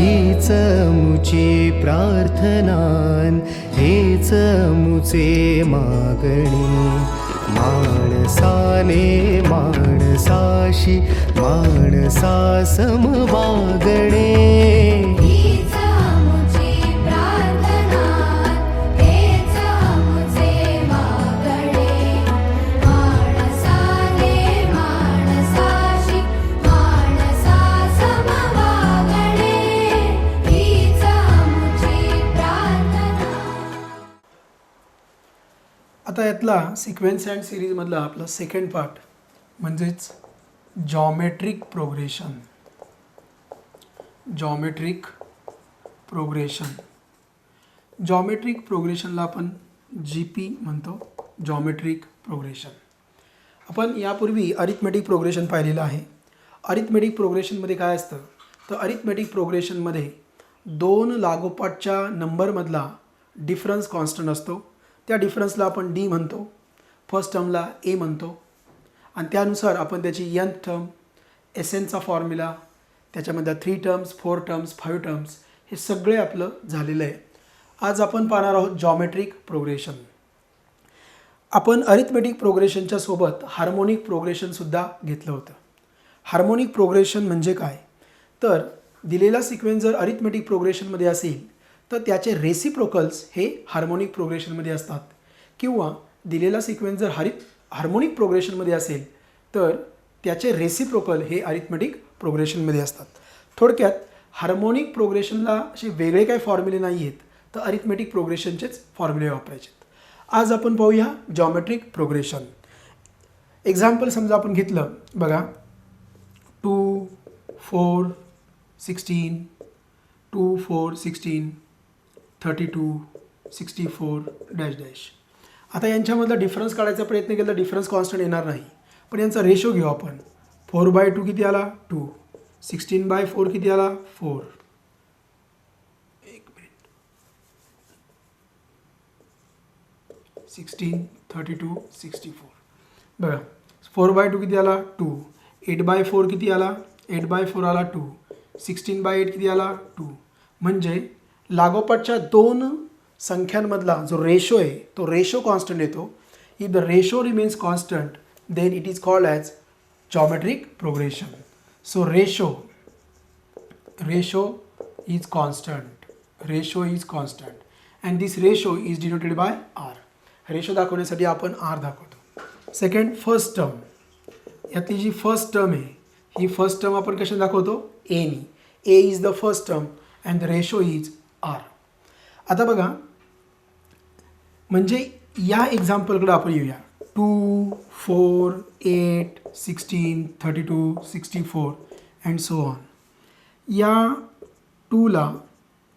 हीच मुची प्रार्थनान, हेच मुचे मागणी. माणसाने माणसाशी माणसा सम वागणे. आता यातला सिक्वेन्स अँड सिरीजमधला आपला सेकंड पार्ट म्हणजेच जॉमेट्रिक प्रोग्रेशन. जॉमेट्रिक प्रोग्रेशनला आपण GP म्हणतो, जॉमेट्रिक प्रोग्रेशन. आपण यापूर्वी अरिथमेटिक प्रोग्रेशन पाहिलेलं आहे. अरिथमेटिक प्रोग्रेशनमध्ये काय असतं तर अरिथमेटिक प्रोग्रेशनमध्ये दोन लागोपाठच्या नंबरमधला डिफरन्स कॉन्स्टंट असतो. त्या डिफरन्सला आपण D म्हणतो, फर्स्ट टर्मला A म्हणतो आणि त्यानुसार आपण त्याची nth टर्म, SNचा फॉर्म्युला, त्याच्यामध्ये 3 टर्म्स, 4 टर्म्स, 5 टर्म्स हे सगळे आपलं झालेलं आहे. आज आपण पाहणार आहोत जॉमेट्रिक प्रोग्रेशन. आपण अरिथमेटिक प्रोग्रेशनच्या सोबत हार्मोनिक प्रोग्रेशनसुद्धा घेतलं होतं. हार्मोनिक प्रोग्रेशन म्हणजे काय तर दिलेला सिक्वेन्स जर अरिथमेटिक प्रोग्रेशनमध्ये असेल तर त्याचे रेसिप्रोकल्स हे हार्मोनिक प्रोग्रेशनमध्ये असतात, किंवा दिलेला सिक्वेन्स जर हार्मोनिक प्रोग्रेशनमध्ये असेल तर त्याचे रेसिप्रोकल हे अरिथमेटिक प्रोग्रेशनमध्ये असतात. थोडक्यात हार्मोनिक प्रोग्रेशनला असे वेगळे काही फॉर्म्युले नाही आहेत, तर अरिथमेटिक प्रोग्रेशनचेच फॉर्म्युले वापरायचे. आज आपण पाहूया जॉमेट्रिक प्रोग्रेशन. एक्झाम्पल समजा आपण घेतलं बघा, 2 4 16, 2 4 16, 32 64 डॅश डॅश. आता यांच्यामधला डिफरन्स काढायचा प्रयत्न केला तर डिफरन्स कॉन्स्टंट येणार नाही, पण यांचा रेशो घेऊ आपण. 4/2 किती आला 2, 16/4 किती आला 4. एक मिनिट, 16 32 64 बघा. 4/2 किती आला 2, 8/4 किती आला 8/4 आला 2, 16/8 किती आला 2. म्हणजे लागोपाठच्या दोन संख्यांमधला जो रेशो आहे तो रेशो कॉन्स्टंट येतो. If the ratio remains constant then it is called as geometric progression. So ratio is constant and this ratio is denoted by R. Ratio दाखवण्यासाठी आपण R दाखवतो. Second, first term. यातली जी first term आहे ही first term आपण कशाने दाखवतो A नी. A is the first term and the ratio is R. आता बघा, म्हणजे या एक्झाम्पलकडे आपण येऊया. 2 4 8 16 32 64 अँड सो ऑन. या 2ला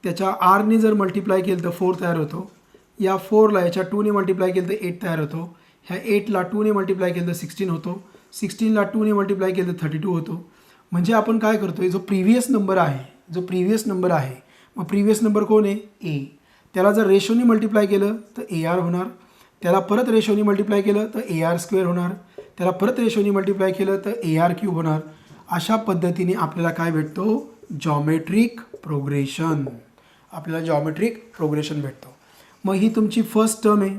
त्याच्या Rने जर मल्टिप्लाय केलं तर 4 तयार होतो. या 4ला याच्या 2ने मल्टिप्लाय केलं तर 8 तयार होतो. ह्या 8ला 2ने मल्टिप्लाय केलं तर 16 होतो. 16ला 2ने मल्टिप्लाय केलं तर 32 होतो. म्हणजे आपण काय करतो आहे, जो प्रिव्हियस नंबर आहे मग प्रिव्हियस नंबर कोण आहे A. त्याला जर रेशोने मल्टिप्लाय केलं तर AR होणार. त्याला परत रेशोने मल्टिप्लाय केलं तर AR² होणार. त्याला परत रेशोने मल्टिप्लाय केलं तर AR³ होणार. अशा पद्धतीने आपल्याला काय भेटतो जॉमेट्रिक प्रोग्रेशन. भेटतो. मग ही तुमची फर्स्ट टर्म आहे,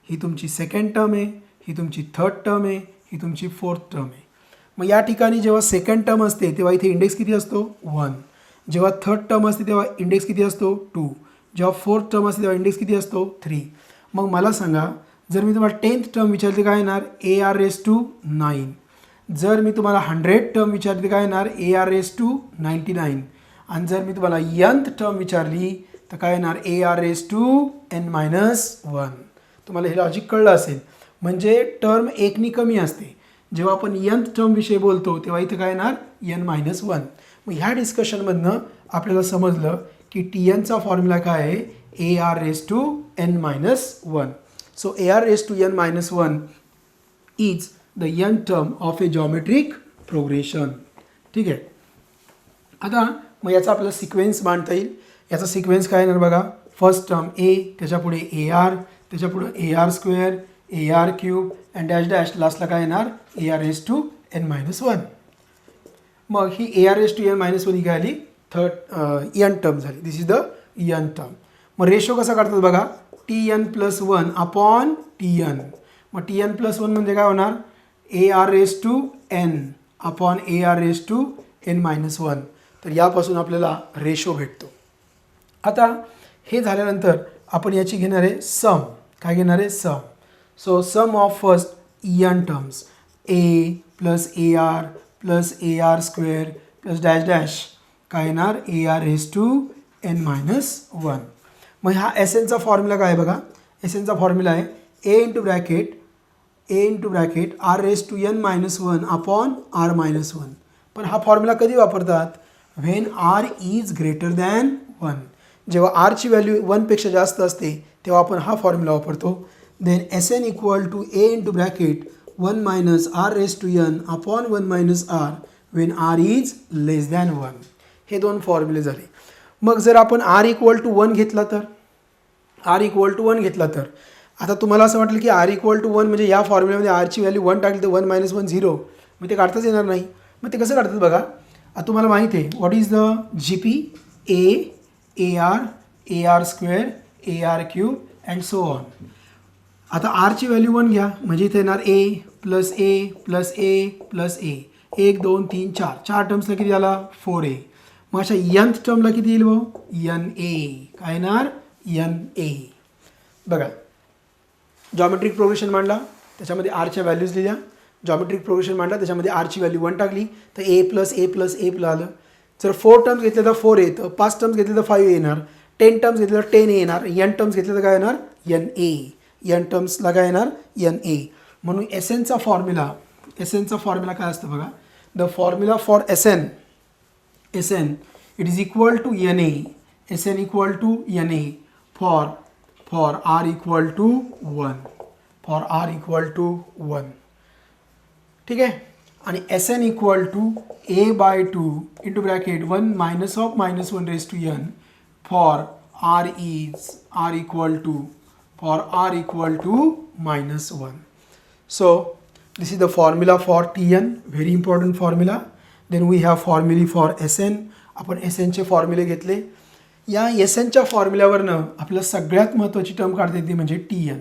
ही तुमची सेकंड टर्म आहे, ही तुमची थर्ड टर्म आहे, ही तुमची फोर्थ टर्म आहे. मग या ठिकाणी जेव्हा सेकंड टर्म असते तेव्हा इथे इंडेक्स किती असतो 1. जेव्हा थर्ड टर्म असते तेव्हा इंडेक्स किती असतो 2. जेव्हा फोर्थ टर्म असते तेव्हा इंडेक्स किती असतो 3. मग मला सांगा, जर मी तुम्हाला 10th टर्म विचारते काय येणार AR⁹ जर मी तुम्हाला 100th टर्म विचारते काय येणार AR⁹99. आणि जर मी तुम्हाला nth टर्म विचारली तर काय येणार AR⁻n−1. तुम्हाला हे लॉजिक कळलं असेल. म्हणजे टर्म एकनी कमी असते. जेव्हा आपण nth टर्म विषयी बोलतो तेव्हा इथे काय येणार n-1. मग ह्या डिस्कशनमधनं आपल्याला समजलं की TNचा फॉर्म्युला काय आहे AR⁻n−1. So AR⁻n−1 is the nth term of A geometric progression. ठीक आहे. आता मग याचा आपल्याला सिक्वेन्स मांडता येईल. याचा सिक्वेन्स काय येणार बघा, फर्स्ट टर्म A, त्याच्यापुढे AR, त्याच्यापुढे AR², AR³ and dash dash लास्टला काय येणार AR⁻n−1. मग ही AR⁻n−1 ही काय आली एन टर्म झाली. This is the n term. मग रेशो कसा काढतात बघा, T n plus one upon T n. मग टी एन प्लस वन म्हणजे काय होणार, a R raise to N upon a R raise to N minus one. तर यापासून आपल्याला रेशो भेटतो. आता हे झाल्यानंतर आपण याची घेणार आहे सम. काय घेणार आहे, sum. So sum of first N terms, A plus A R plus A R square plus dash dash काय येणार, A R raise to N minus one. मग हा एस एनचा फॉर्म्युला काय आहे बघा, एस एनचा फॉर्म्युला आहे A into bracket R raise to N minus one upon R minus one. पण हा फॉर्म्युला कधी वापरतात, when R is greater than one. जेव्हा आरची व्हॅल्यू वनपेक्षा जास्त असते तेव्हा आपण हा फॉर्म्युला वापरतो. Then S N equal to a into bracket one minus r raise to N upon one minus r when r is less than one. हे दोन फॉर्म्युले झाले. मग जर आपण आर इक्वल टू वन घेतला तर, आता तुम्हाला असं वाटलं की आर इक्वल टू वन म्हणजे या फॉर्म्युल्यामध्ये आरची व्हॅल्यू वन टाकली तर वन मायनस वन झिरो, मग ते काढताच येणार नाही. मग ते कसं काढतात बघा, आता तुम्हाला माहिती आहे what is the G P, a R square, a R cube and so on. आता आरची व्हॅल्यू वन घ्या म्हणजे इथे येणार a plus a plus a plus a, 1 2 3 4 टर्म्सला किती आला 4a. मग अशा यंथ टर्मला किती येईल भाऊ, एन ए. काय येणार, एन ए. बघा जॉमेट्रिक प्रोग्रेशन मांडला त्याच्यामध्ये आरच्या व्हॅल्यूज लिहिल्या, जॉमेट्रिक प्रोग्रेशन मांडला त्याच्यामध्ये आरची व्हॅल्यू वन टाकली तर ए प्लस ए प्लस ए आलं. जर 4 टर्म्स घेतले तर 4 येतं, 5 टर्म्स घेतले तर 5 येणार, 10 टर्म्स घेतले तर 10 येणार, एन टर्म्स घेतले तर काय येणार, एन ए. एन टर्म्सला काय येणार, एन ए. म्हणून एस एनचा फॉर्म्युला काय असतं बघा, the formula for S n it is equal to n a. S N equal to n a for r equal to one. ठीक आहे. आणि S N equal to a by two into bracket one minus of minus one raise to n for r equal to minus one. So this is the formula for Tn, very important formula. Then we have formulae for Sn. आपण Sn चे फॉर्म्युले घेतले. या Sn च्या फॉर्म्युल्यावरनं आपल्याला सगळ्यात महत्त्वाची term काढता येते म्हणजे Tn.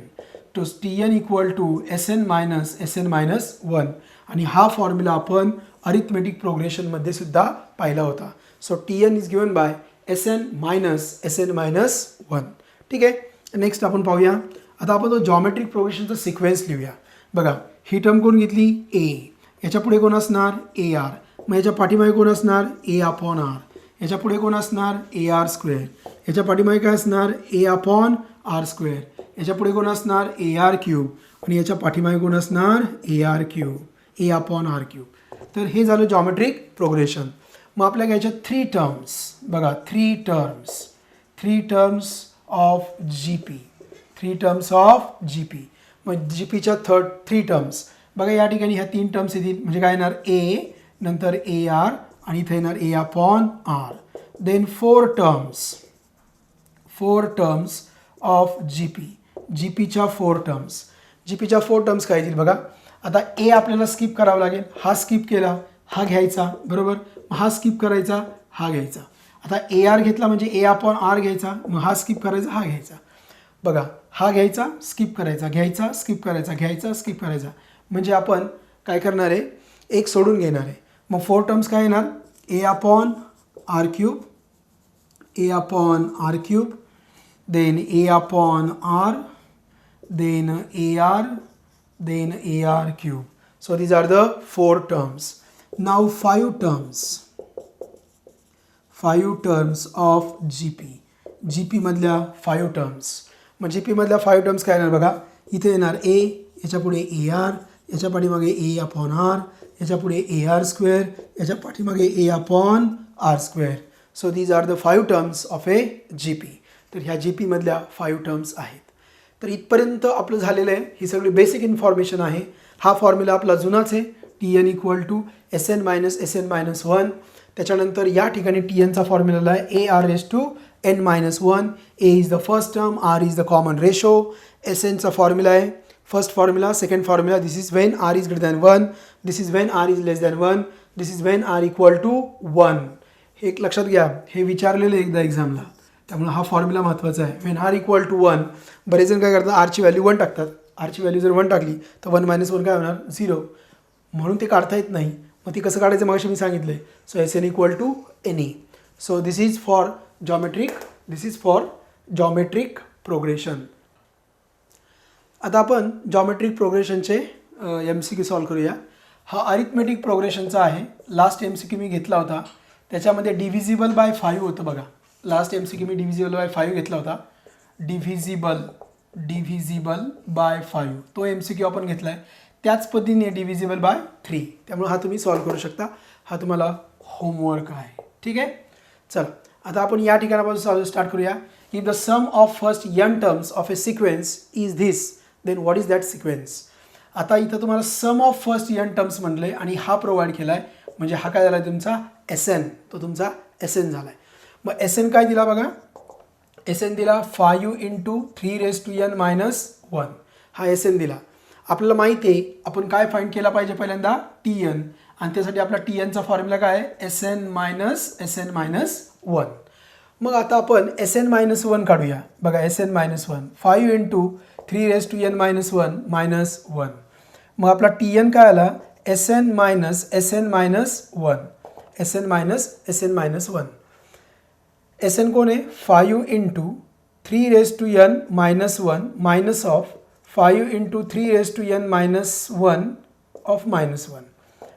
तो Tn equal to Sn minus one. आणि हा फॉर्म्युला आपण अरिथमेटिक प्रोग्रेशनमध्ये सुद्धा पाहिला होता. So Tn is given by Sn minus one. ठीक आहे. नेक्स्ट आपण पाहूया. आता आपण तो जॉमेट्रिक प्रोग्रेशनचा सिक्वेन्स लिहूया. बघा ही टर्म कोण घेतली, ए. याच्या पुढे कोण असणार, ए आर. मग याच्या पाठीमागे कोण असणार, ए अपॉन आर. याच्या पुढे कोण असणार, ए आर स्क्वेअर. याच्या पाठीमागे काय असणार, ए अपॉन आर स्क्वेअर. याच्या पुढे कोण असणार, ए आर क्यूब. आणि याच्या पाठीमागे कोण असणार, a R cube, a upon R cube. तर हे झालं जॉमेट्रिक प्रोग्रेशन. मग आपल्या घ्यायच्या 3 टर्म्स. बघा 3 टर्म्स ऑफ जी पी. मग जी पीच्या 3 टर्म्स बघा या ठिकाणी ह्या 3 टर्म्स येतील म्हणजे काय येणार, ए नंतर ए आर आणि इथे येणार A upon R. Then 4 terms of G पीच्या 4 टर्म्स काय येतील बघा. आता ए आपल्याला स्किप करावं लागेल, हा स्किप केला, हा घ्यायचा बरोबर, हा स्किप करायचा, हा घ्यायचा. आता ए आर घेतला म्हणजे ए अपॉन आर घ्यायचा, मग हा स्किप करायचा, हा घ्यायचा. बघा हा घ्यायचा, स्किप करायचा, घ्यायचा, स्किप करायचा, घ्यायचा, स्किप करायचा. म्हणजे आपण काय करणार आहे, एक सोडून घेणार आहे. मग 4 टर्म्स काय येणार, A upon R cube, then A upon R, then A R cube. So these are the 4 terms. Now 5 terms of G P मधल्या 5 टर्म्स. मग जी पीमधल्या 5 टर्म्स काय येणार बघा, इथे येणार ए, याच्या पुढे ए आर, याच्या पाठीमागे ए अपॉन आर, याच्या पुढे ए आर स्क्वेअर, याच्या पाठीमागे A upon R square. So these are the 5 terms of A G P. तर ह्या जी पीमधल्या 5 टर्म्स आहेत. तर इथपर्यंत आपलं झालेलं आहे. ही सगळी बेसिक इन्फॉर्मेशन आहे. हा फॉर्म्युला आपला जुनाच आहे, T N equal to Sn minus one. त्याच्यानंतर या ठिकाणी टी एनचा फॉर्म्युला आहे A R raise to n minus 1. A is the first term, R is the common ratio. Sn चा फॉर्म्युला आहे, first formula, second formula. This is Wien R is greater than 1, this is Wien R is less than 1, this is Wien R equal to 1. हे एक लक्षात घ्या, हे विचारलेलं एकदा एक्झामला, त्यामुळे हा फॉर्म्युला महत्त्वाचा आहे. वेन आर इक्वल टू 1, बरेच जण काय करतात, आरची व्हॅल्यू 1 टाकतात. आरची व्हॅल्यू जर 1 टाकली तर 1 - 1 काय होणार, 0, म्हणून ते काढता येत नाही. मग ती कसं काढायचं मगाशी मी सांगितलं आहे. So S N equal to n a. So this is for geometric progression. आता आपण जॉमेट्रिक प्रोग्रेशनचे MCQ सॉल्व करूया. हा अरिथमेटिक प्रोग्रेशनचा आहे. लास्ट MCQ मी घेतला होता, त्याच्यामध्ये डिव्हिजिबल बाय 5 होतं बघा. Last MCQ me divisible by 5 घेतला होता. डिव्हिजिबल बाय 5 तो MCQ आपण घेतला आहे. त्याच पद्धतीने डिव्हिजिबल बाय 3, त्यामुळे हा तुम्ही सॉल्व करू शकता. हा तुम्हाला होमवर्क आहे. ठीक आहे, चला आता आपण या ठिकाणापासून स्टार्ट करूया. If the sum of first n terms of a sequence is this, then what is that sequence. आता इथं तुम्हाला sum of first n terms म्हणलं आणि हा प्रोव्हाइड केला आहे, म्हणजे हा काय झाला तुमचा SN, तो तुमचा SN झाला आहे. मग SN काय दिला बघा, SN दिला 5 × 3⁻n - 1, हा SN दिला. आपल्याला माहिती आहे आपण काय फाइंड केला पाहिजे पहिल्यांदा, TN, आणि त्यासाठी आपला TNचा फॉर्म्युला काय आहे, SN - 1. मग आता आपण SN - 1 काढूया बघा. SN - 1 5 × 3⁻n - 1. मग आपला TN काय आला, SN - 1. SN कोण आहे, 5 × 3⁻n - 1 minus of 5 × 3⁻n - 1 .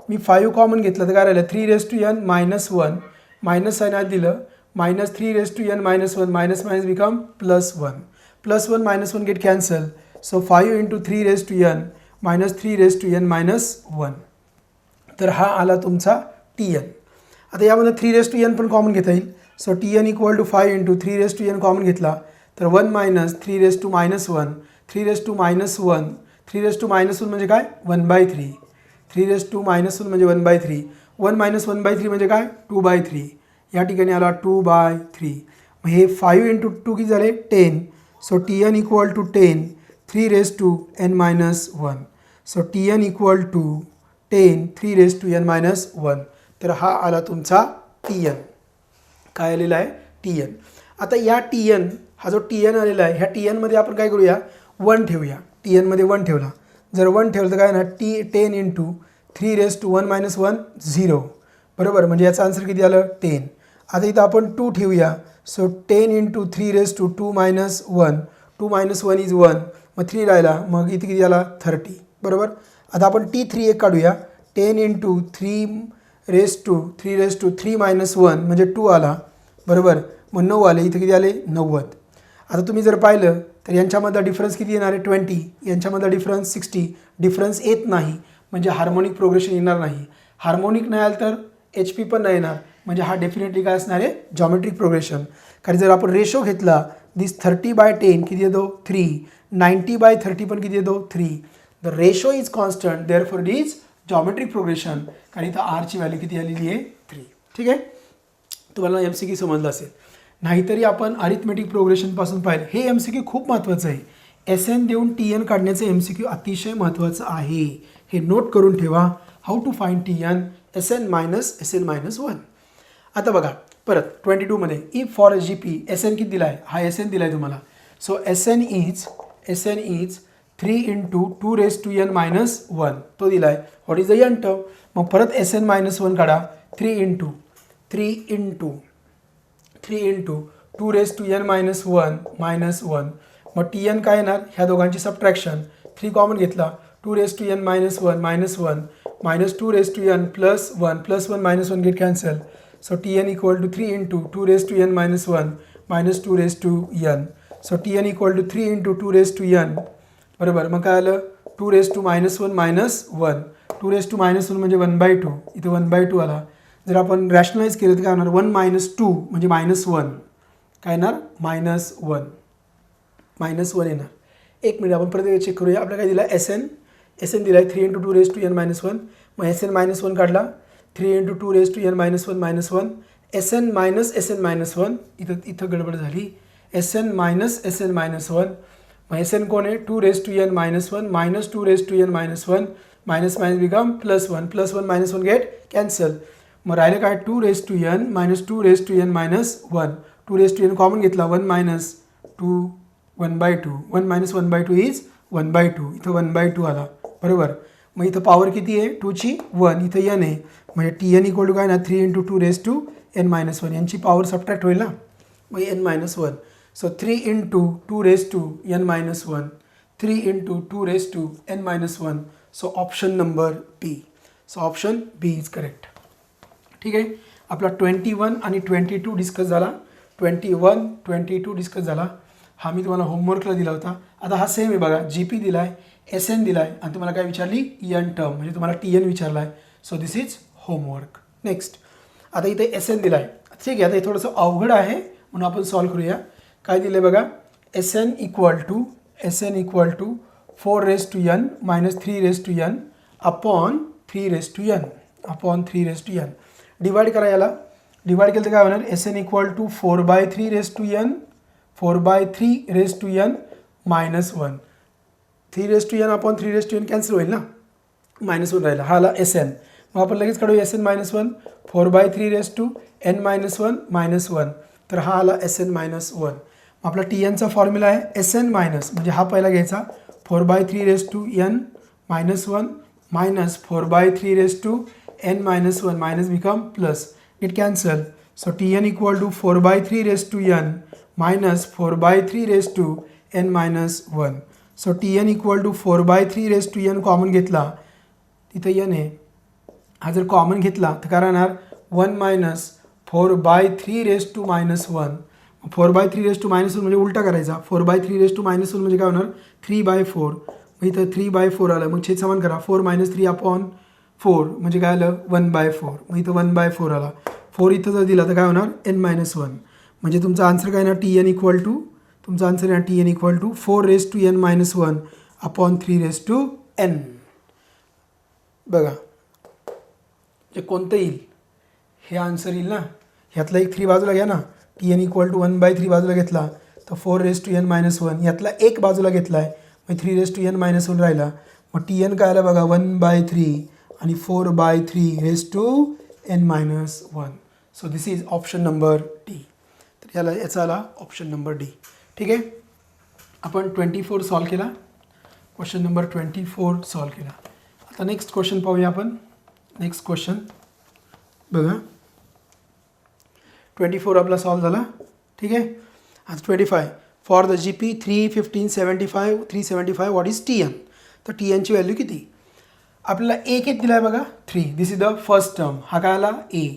Me 5 common घेतलं तर काय राहिलं, 3⁻n - 1 मायनस साइन आत दिलं, minus 3⁻n - 1 minus minus become +1. +1 - 1 get cancel. So 5 × 3⁻n - 3⁻n - 1. तर हा आला तुमचा TN. आता यामध्ये 3⁻n पण कॉमन घेता येईल. So TN equal to 5 × 3⁻n common घेतला तर 1 - 3⁻⁻1 3⁻1 म्हणजे काय, 1/3. 3⁻1 म्हणजे 1/3. 1 - 1/3 म्हणजे काय, 2/3. या ठिकाणी आला 2/3. मग हे 5 × 2 किती झाले, 10. So TN equal to 10 3⁻n - 1. So TN equal to 10 3⁻n - 1. तर हा आला तुमचा TN. काय आलेला आहे, TN. आता या TN, हा जो TN आलेला आहे, ह्या TN मध्ये आपण काय करूया, 1 ठेवूया. TN मध्ये 1 ठेवला, जर 1 ठेवलं तर काय ना, 10 × 3⁻1 - 1 0, बरोबर, म्हणजे याचा आन्सर किती आलं, 10. आता इथं आपण 2 ठेवूया. सो 10 × 3⁻2 - 1, 2 - 1 इज 1, मग 3 राहिला, मग इथे किती आला, 30, बरोबर. आता आपण T3 एक काढूया. 10 × 3⁻3 - 1 म्हणजे 2 आला, बरोबर, मग 9 आले, इथे किती आले, 90. आता तुम्ही जर पाहिलं तर यांच्यामधला डिफरन्स किती येणार आहे, 20. यांच्यामधला डिफरन्स 60. डिफरन्स येत नाही म्हणजे हार्मोनिक प्रोग्रेशन येणार नाही. हार्मोनिक नाही आलं तर HP पण नाही येणार, म्हणजे हा डेफिनेटली काय असणार आहे, जॉमेट्रिक प्रोग्रेशन. कारण जर आपण रेशो घेतला, दिस 30/10 किती येतो, 3. 90/30 पण किती येतो, 3. The ratio is constant, therefore it is geometric progression. कारण इथं आरची व्हॅल्यू किती आलेली आहे, 3. ठीक आहे, तुम्हाला MCQ समजलं असेल. नाहीतरी आपण अरिथमेटिक प्रोग्रेशनपासून पाहिलं. हे MCQ खूप महत्त्वाचं आहे. SN देऊन TN काढण्याचं MCQ अतिशय महत्त्वाचं आहे, हे नोट करून ठेवा. How to find TN, SN - 1. आता बघा परत 22 मध्ये, इफ फॉर GP SN किती दिला आहे, हा SN दिला आहे तुम्हाला. सो SN इज 3 × 2⁻n - 1 तो दिला आहे. What is the n term. मग परत SN - 1 काढा. 3 × 2⁻n - 1 मग TN काय येणार, ह्या दोघांची सबट्रॅक्शन. 3 कॉमन घेतला, 2⁻n - 1 -1 -2⁻n +1 +1 -1 get cancel. So TN equal to 3 × 2⁻n - 1 -2⁻n. So TN equal to 3 × 2⁻n, बरोबर. मग काय आलं, 2⁻1 -1 2⁻1 म्हणजे 1/2, इथे 1/2 आला. जर आपण रॅशनलाइज केलं तर काय होणार, 1 - 2 म्हणजे -1, काय येणार, -1 येणार. एक मिनिट आपण परत चेक करूया. आपल्याला काय दिला, SN दिला आहे 3 × 2⁻n - 1. मग SN - 1 काढला, 3 × 2⁻n - 1 SN - 1 इथं गडबड झाली. SN - 1. मग SN कोण आहे, 2⁻n - 1 -2⁻n - 1 minus minus become +1 +1 -1 get cancel. मग राहिलं काय 2 raise to N minus 2 raise to N minus 1. 2 raise to N common घेतला 1 मायनस 2 1/2. 1 minus 1/2 is 1/2. इथं 1/2 आला बरोबर. मग इथं पॉवर किती आहे 2ची 1. इथं एन आहे म्हणजे टी एन इक्वल टू काय ना 3 × 2 रेस टू एन मायनस 1. यांची पॉवर सबट्रॅक्ट होईल ना मग N minus 1. So 3 × 2 raise to N minus 1. 3 × 2 raise to N minus 1. So option number B. So option B is correct. ठीक आहे. आपला 21 आणि 22 डिस्कस झाला. 21 22 डिस्कस झाला. हा मी तुम्हाला होमवर्कला दिला होता. आता हा सेम आहे बघा. जी पी दिला आहे, एस एन दिला आहे आणि तुम्हाला काय विचारली एन टर्म म्हणजे तुम्हाला टी एन विचारला आहे. So this is homework. Next आता इथे एस एन दिला आहे. ठीक आहे. आता हे थोडंसं अवघड आहे म्हणून आपण सॉल्व करूया. काय दिलं आहे बघा. S N equal to 4 raise to N minus 3 raise to N upon 3 raise to N. Divide करा याला. डिवाइड केलं तर काय होणार S N equal to 4/3 raise to N 4/3 raise to N minus 1. 3 raise to N upon 3 raise to N cancel होईल ना minus 1 राहिला. हा आला एस एन. मग आपण लगेच काढू S N minus 1. 4/3 raise to N minus 1 minus 1. तर हा आला एस एन मायनस 1. आपला टी एनचा फॉर्म्युला आहे एस एन मायनस म्हणजे हा पहिला घ्यायचा 4/3 raise to N minus 1 minus 4/3 raise to N minus 1 minus become plus. It cancel. So T N equal to 4/3 raise to N minus 4/3 raise to N minus 1. So T N equal to 4/3 raise to N common घेतला तिथं N आहे. हा जर common घेतला तर काय राहणार 1 minus 4/3 raise to minus 1. 4/3 raise to minus 1 म्हणजे उलटा करायचा. 4/3 रेस टू मायनस 1 म्हणजे काय होणार 3/4. मग इथं 3/4 आलं. मग छेद समान करा 4 - 3 अपॉन 4 म्हणजे काय आलं 1/4. मग इथं 1/4 आला. 4 इथं जर दिला तर काय होणार n-1. म्हणजे तुमचा आन्सर काय ना टी एन इक्वल टू तुमचा आन्सर आहे T N equal to 4 raise to n-1 upon 3 raise to n. बघा जे कोणतं येईल हे आन्सर येईल ना. ह्यातला एक 3 बाजूला घ्या ना. टी एन इक्वल टू 1/3 बाजूला घेतला तर 4 रेस टू n-1. यातला एक बाजूला घेतला आहे मग 3 रेस टू n-1 राहिला. मग टी एन काय आला बघा 1/3 आणि 4/3 raise to n-1. So this is option number D. तर याला याचा आला ऑप्शन नंबर डी. ठीक आहे. आपण 24 सॉल्व केला. क्वेश्चन नंबर 24 सॉल्व केला. आता नेक्स्ट क्वेश्चन पाहूया आपण. नेक्स्ट क्वेश्चन बघा 24 आपला सॉल्व झाला. ठीक आहे. आज 25 for the G P 3 15 75 375 what is T N. तर टी एनची व्हॅल्यू किती आपल्याला एक एक दिला आहे बघा 3. This is the first term. हा काय आला ए.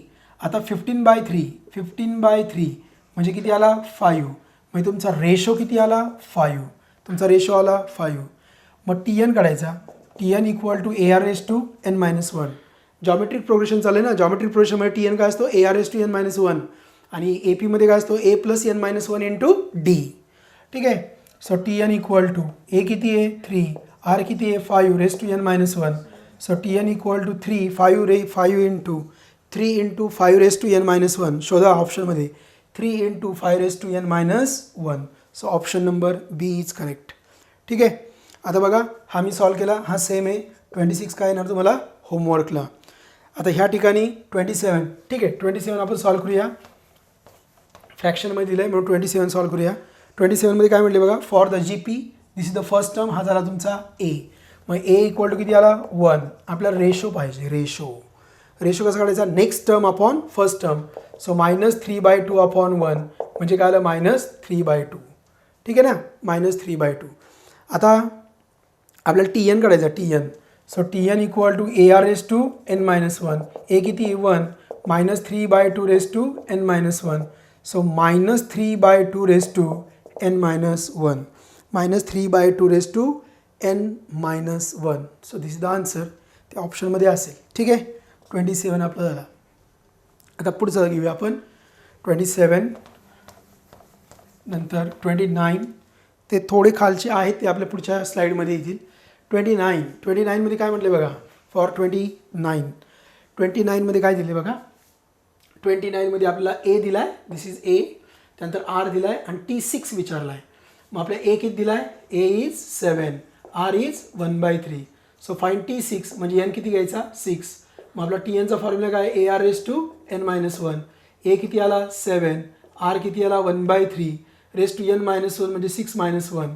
आता 15/3 म्हणजे किती आला 5. म्हणजे तुमचा रेशो किती आला 5. तुमचा रेशो आला 5. मग टी एन काढायचा. T N equal to A R raise to n-1. Geometric progression चालू आहे ना. जॉमेट्रिक प्रोग्रेशनमध्ये टी एन काय असतो A R raise to n-1 आणि ए पीमध्ये काय असतो ए प्लस n-1 इंटू डी. ठीक आहे. So T N equal to A किती आहे 3 आर किती आहे 5 raise to n-1. So T N equal to 5 into 3 into 5 raise to n-1. शोधा ऑप्शनमध्ये 3 into 5 raise to n-1. So option number B is correct. ठीक आहे. आता बघा हा मी सॉल्व केला. हा सेम आहे. 26 काय येणार तुम्हाला होमवर्कला. आता ह्या ठिकाणी 27. ठीक आहे. 27 आपण सॉल्व करूया. फ्रॅक्शनमध्ये दिलं आहे म्हणून 27 सॉल्व करूया. 27मध्ये काय म्हटले बघा for the G P this is the first term. हा झाला तुमचा ए. मग ए इक्वल टू किती आला 1. आपल्याला रेशो पाहिजे. रेशो कसा काढायचा next term upon first term. So -3/2 upon 1 म्हणजे काय आलं -3/2. ठीक आहे ना -3/2. आता आपल्याला टी एन काढायचा T N. So T N equal to A R raise to n-1. A किती 1 -3/2 raise to n-1. So -3/2 raise to n-1 -3/2 raise to n-1. So this is the answer. ते ऑप्शनमध्ये असेल. ठीक आहे. 27 आपला झाला. आता पुढचं घेऊया आपण 27 नंतर 29. ते थोडे खालचे आहेत ते आपल्या पुढच्या स्लाईडमध्ये येतील. 29मध्ये काय म्हटले बघा फॉर 29मध्ये काय दिले बघा 29मध्ये आपल्याला ए दिला आहे. दिस इज ए. त्यानंतर आर दिला आहे आणि T6 विचारला आहे. मग आपल्याला ए किती दिला आहे A is 7 R is 1/3. So find T6 म्हणजे एन किती घ्यायचा 6 मग आपला टी एनचा फॉर्म्युला काय A R raise to N minus one. A किती आला 7, आर किती आला 1/3 raise to N minus one म्हणजे 6 - 1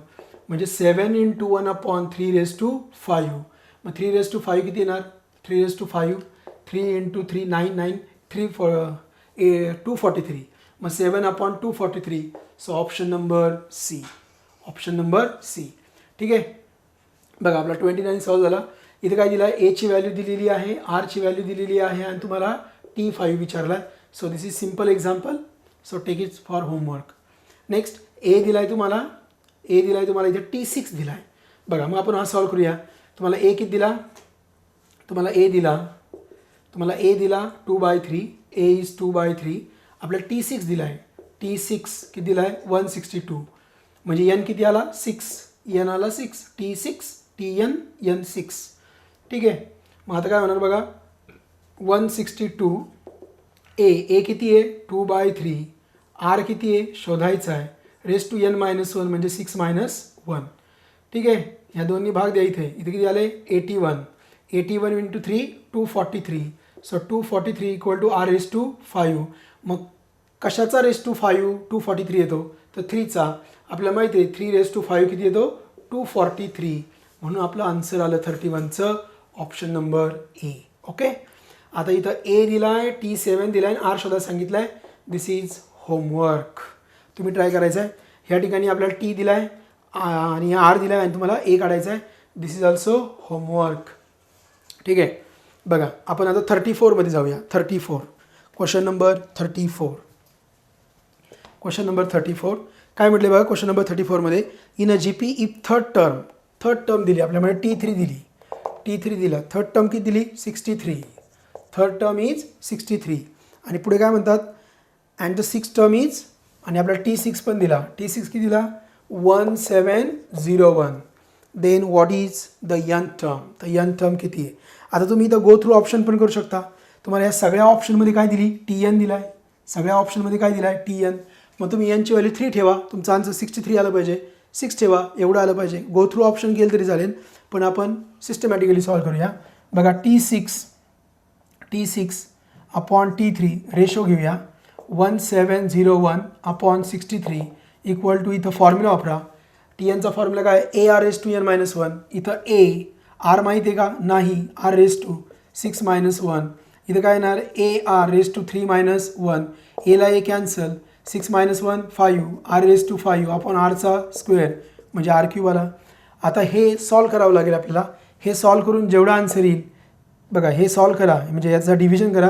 म्हणजे 7 × 1/3 रेस टू 5. मग 3 रेस टू 5 किती येणार 3 रेस टू 5 3 × 3 9 9 3 243 मग 7/243. So option number C. Option number C. ठीक आहे. बघा आपला 29 सॉल्व झाला. इथे काय दिलं आहे एची व्हॅल्यू दिलेली आहे, आरची व्हॅल्यू दिलेली आहे आणि तुम्हाला T5 विचारला आहे. So this is simple example. So take it for homework. Next A दिला आहे तुम्हाला, ए दिला आहे तुम्हाला इथे T6 दिला आहे. बघा मग आपण हा सॉल्व करूया. तुम्हाला ए किती दिला, तुम्हाला ए दिला 2/3. ए इज 2/3. आपल्याला T6 दिला आहे, T6 किती दिला आहे 162 म्हणजे एन किती आला 6, एन आला 6, T6 TN N6. ठीक आहे. मग आता काय होणार बघा 162 ए किती आहे 2/3, आर किती आहे शोधायचा आहे रेस टू n - 1 म्हणजे 6 - 1. ठीक आहे. ह्या दोन्ही भाग द्या इथे किती आले 81 × 3 243. So 243 equal to R raise to 5. मग कशाचा रेस टू 5 243 येतो तर 3चा. आपल्याला माहिती आहे 3 रेस टू 5 किती येतो 243. म्हणून आपलं आन्सर आलं 31चं ऑप्शन नंबर ए. ओके. आता इथं ए दिला आहे, T7 दिला आहे, आर शोधायला सांगितलं आहे. दिस इज होमवर्क. तुम्ही ट्राय करायचं आहे. ह्या ठिकाणी आपल्याला टी दिला आहे आणि आर दिला आहे आणि तुम्हाला ए काढायचं आहे. दिस इज ऑल्सो होमवर्क. ठीक आहे. बघा आपण आता 34मध्ये जाऊया. 34 क्वेश्चन नंबर 34. क्वेश्चन नंबर 34 काय म्हटले बघा क्वेश्चन नंबर 34मध्ये in a GP if third term दिली आपल्यामध्ये T3 दिला. थर्ड टर्म किती दिली 63. थर्ड टर्म इज 63 आणि पुढे काय म्हणतात and the 6th term is आणि आपल्याला T6 पण दिला. T6 किती दिला 1701. Then what is the N term. तर यन टर्म किती आहे. आता तुम्ही इथं गो थ्रू ऑप्शन पण करू शकता. तुम्हाला या सगळ्या ऑप्शनमध्ये काय दिली TN दिला आहे. सगळ्या ऑप्शनमध्ये काय दिला आहे TN. मग तुम्ही यांची व्हॅल्यू 3 ठेवा. तुमचं आन्सर 63 आलं पाहिजे. 6 ठेवा एवढं आलं पाहिजे. गो थ्रू ऑप्शन केलं तरी चालेल पण आपण सिस्टमॅटिकली सॉल्व करूया. बघा T6 अपॉन T3 रेशो घेऊया 1701/63 इक्वल टू इथं फॉर्म्युला वापरा. TNचा फॉर्म्युला काय AR रेस टू n - 1. इथं A आर माहिती आहे का नाही आर रेस टू 6 - 1. इथं काय येणार AR रेस टू 3 - 1. एला A cancel 6 - 1 5 R raise to 5 upon आरचा स्क्वेअर म्हणजे R³ आला. आता हे सॉल्व करावं लागेल आपल्याला. हे सॉल्व करून जेवढा आन्सर येईल बघा हे सॉल्व करा म्हणजे याचा डिव्हिजन करा.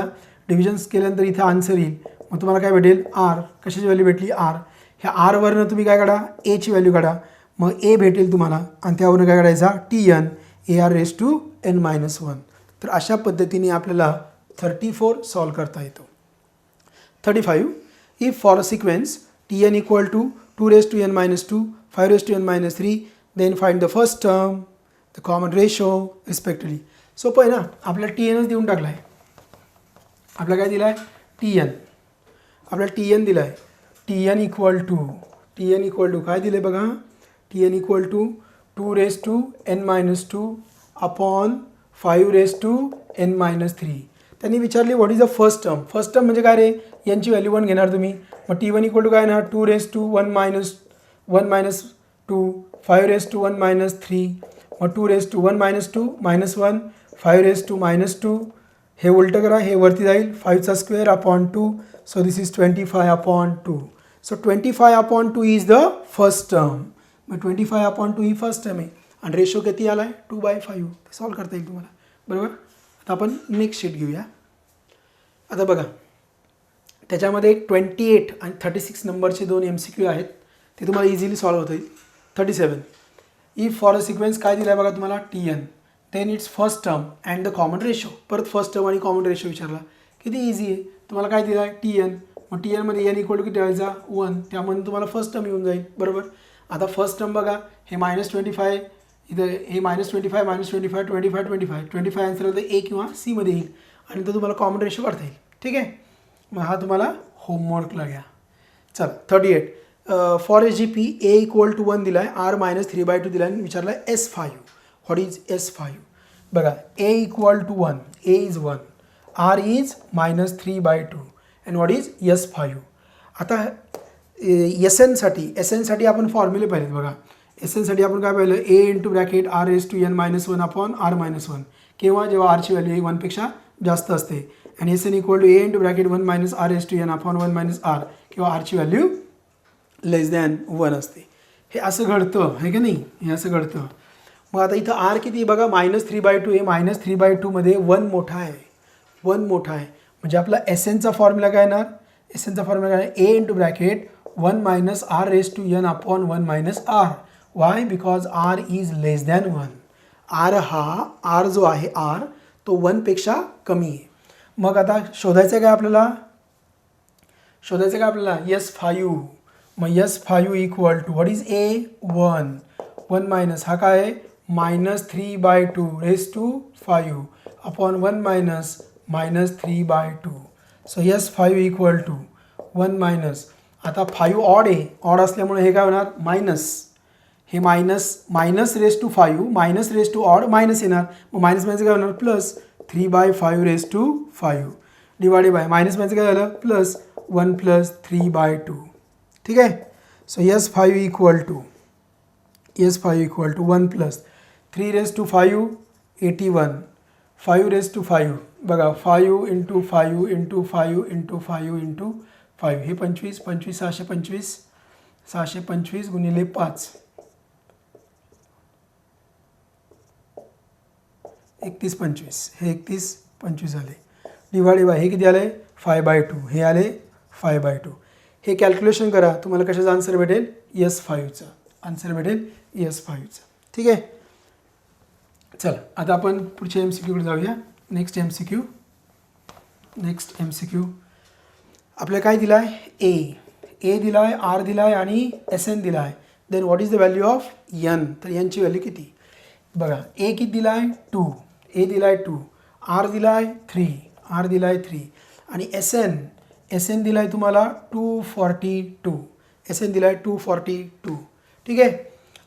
डिव्हिजन केल्यानंतर इथं आन्सर येईल. मग तुम्हाला काय भेटेल आर. कशाची व्हॅल्यू भेटली आर. ह्या आरवरनं तुम्ही काय काढा एची व्हॅल्यू काढा. मग ए भेटेल तुम्हाला आणि त्यावरून काय काढायचा TN AR raise to n - 1. तर अशा पद्धतीने आपल्याला 34 सॉल्व करता येतो. 35 if for a sequence TN equal to 2 raise to n - 2 5 raise to n - 3 then find the first term the common ratio respectively. सोपं आहे ना. आपल्याला TNच देऊन टाकला आहे. आपल्याला काय दिला आहे TN. आपल्याला TN दिला आहे. TN इक्वल टू काय दिले बघा TN equal to 2 raise to n - 2 upon 5 raise to n - 3. त्यांनी विचारले what is the first term. First term म्हणजे काय रे यांची व्हॅल्यू 1 घेणार तुम्ही. मग T1 इक्वल टू काय येणार 2 रेस टू 1 - 2 5 रेस टू 1 - 3 मग 2 रेस टू 1 - 2 -1 5 रेस टू -2. हे उलटं करा हे वरती जाईल 5चा square upon 2. So this is 25/2. So 25/2 is the first term. मग 25/2 ही फर्स्ट टर्म आहे आणि रेशो किती आला आहे 2/5. सॉल्व करता येईल तुम्हाला बरोबर. आता आपण नेक्स्ट शीट घेऊया. आता बघा त्याच्यामध्ये 28 आणि 36 नंबरचे 2 MCQ आहेत. ते तुम्हाला इझिली सॉल्व होता येईल. 37 इफ फॉर अ सिक्वेन्स काय दिला आहे बघा तुम्हाला TN then its first term and the common ratio. परत फर्स्ट टर्म आणि कॉमन रेशो विचारला. किती इझी आहे. तुम्हाला काय दिला आहे TN. मग TNमध्ये n इक्वल टू किती ठेवायचा 1. त्यामध्ये तुम्हाला फर्स्ट टर्म येऊन जाईल बरोबर. आता फर्स्ट टर्म बघा हे -25 इथं हे -25 -25 25 आन्सर होतं A किंवा C मध्ये येईल आणि तो तुम्हाला कॉमन रेशो काढता येईल. ठीक आहे. मग हा तुम्हाला होमवर्कला घ्या. चला 38 for a GP A equal to 1 दिला आहे R -3/2 दिला आहे विचारला आहे S5. What is S5. बघा A equal to 1 A is 1 R is -3/2 and what is S5. आता SNसाठी आपण फॉर्म्युले पाहिलेत बघा. SNसाठी आपण काय पाहिलं, A into bracket R raise to n-1 upon R-1 किंवा जेव्हा R ची व्हॅल्यू ही 1 पेक्षा जास्त असते आणि SN equal to A into bracket 1 - R raise to n upon 1 - R किंवा R ची व्हॅल्यू लेस दॅन 1 असते. हे असं घडतं आहे की नाही, हे असं घडतं. मग आता इथं R किती बघा, -3/2 आहे. -3/2 मध्ये 1 मोठा आहे, 1 मोठा आहे. म्हणजे आपला SNचा फॉर्म्युला काय येणार, SNचा फॉर्म्युला काय, A into bracket 1 - R raise to n upon 1 - R. Why, because R is less than 1. R जो आहे R तो 1 पेक्षा कमी आहे. मग आता शोधायचं काय आपल्याला, S5. मग S5 equal to what is A, 1 minus हा काय आहे, -3/2 raise to 5 upon 1 - -3/2. So S5 equal to 1 minus, आता 5 ऑड आहे, ऑड असल्यामुळे हे काय होणार मायनस, हे minus raise to 5 minus raise to odd minus येणार. मग मायनस म्हणजे काय होणार, plus 3/5 raise to 5 divided by minus म्हणजे काय झालं, प्लस 1 + 3/2. ठीक आहे. So S5 equal to 1 + 3 raise to 5 81, 5 raise to 5 बघा, 5 × 5 × 5 × 5 × 5 हे 25, 625, 625 गुणिले 5 31, 25, हे 31, 25 झाले. डिवायडेड बाय हे किती आले, 5/2, हे आले 5/2. हे कॅल्क्युलेशन करा, तुम्हाला कशाचं आन्सर भेटेल, S5चं आन्सर भेटेल, S5चं. ठीक आहे. चला आता आपण पुढच्या MCQकडे जाऊया. नेक्स्ट MCQ आपल्याला काय दिला आहे, A दिला आहे, R दिला आहे आणि SN दिला आहे. Then what is the value of N. तर Nची व्हॅल्यू किती बघा, A किती दिला आहे 2, A दिला आहे 2, R दिला आहे 3 आणि SN दिला आहे तुम्हाला 242, SN दिला आहे 242. ठीक आहे.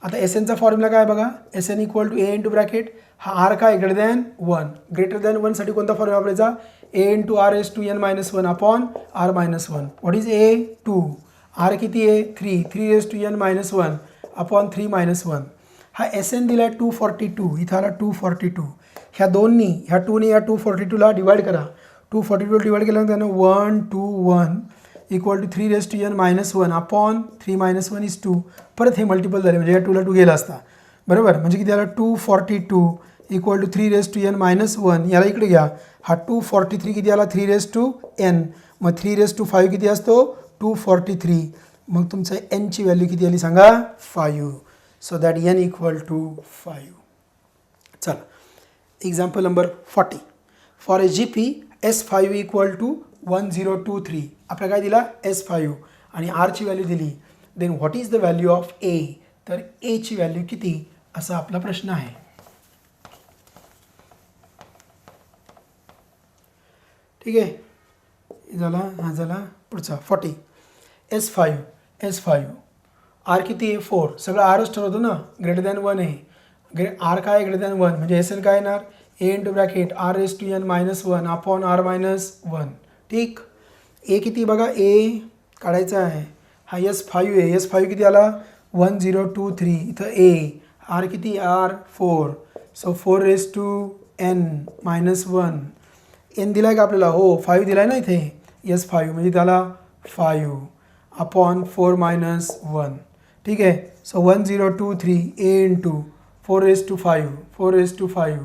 आता SNचा फॉर्म्युला काय बघा, SN equal to A into bracket हा R काय ग्रेटर दॅन 1, ग्रेटर दॅन 1 साठी कोणता फॉर्म्युला वापरायचा, A into R raise to n-1 upon R-1. What is A, 2, R किती आहे 3 रेज टू n-1 अपॉन 3-1. हा SN दिला आहे 242, इथं आला 242. ह्या 2नी ह्या 242ला डिवाइड करा. 242 डिवाइड केल्यानंतर 1 2 1 equal to 3 raise to n-1 upon 3-1 is 2. परत हे मल्टिपल झाले म्हणजे या 2ला 2 गेला असता, बरोबर. म्हणजे किती आला 242 equal to 3 raise to n-1. याला इकडे घ्या, हा 243 किती आला 3 रेज टू n. मग 3 रेज टू 5 किती असतो 243. मग तुमचं Nची व्हॅल्यू किती आली सांगा 5. So that N equal to 5. चला example number 40. For a GP S5 equal to 1023. आपल्याला काय दिला S5 आणि R ची व्हॅल्यू दिली. Then what is the value of A. तर A ची व्हॅल्यू किती असा आपला प्रश्न आहे. ठीक आहे. हा झाला पुढचा 40. S5 R किती आहे 4. सगळं Rच ठरवतो ना, ग्रेटर दॅन 1 आहे. R काय ग्रेटर दॅन 1 म्हणजे SN काय येणार, A into bracket R raise to n-1 upon R-1. ठीक. A किती बघा, A काढायचा आहे, हा S5 आहे. S5 किती आला 1023. इथं A, R किती R 4. So 4 raise to n-1. N दिला आहे का आपल्याला, हो 5 दिला आहे ना इथे. S5 म्हणजे त्याला 5 अपॉन 4-1. ठीक आहे. So 1023 A into 4 raise to 5 -1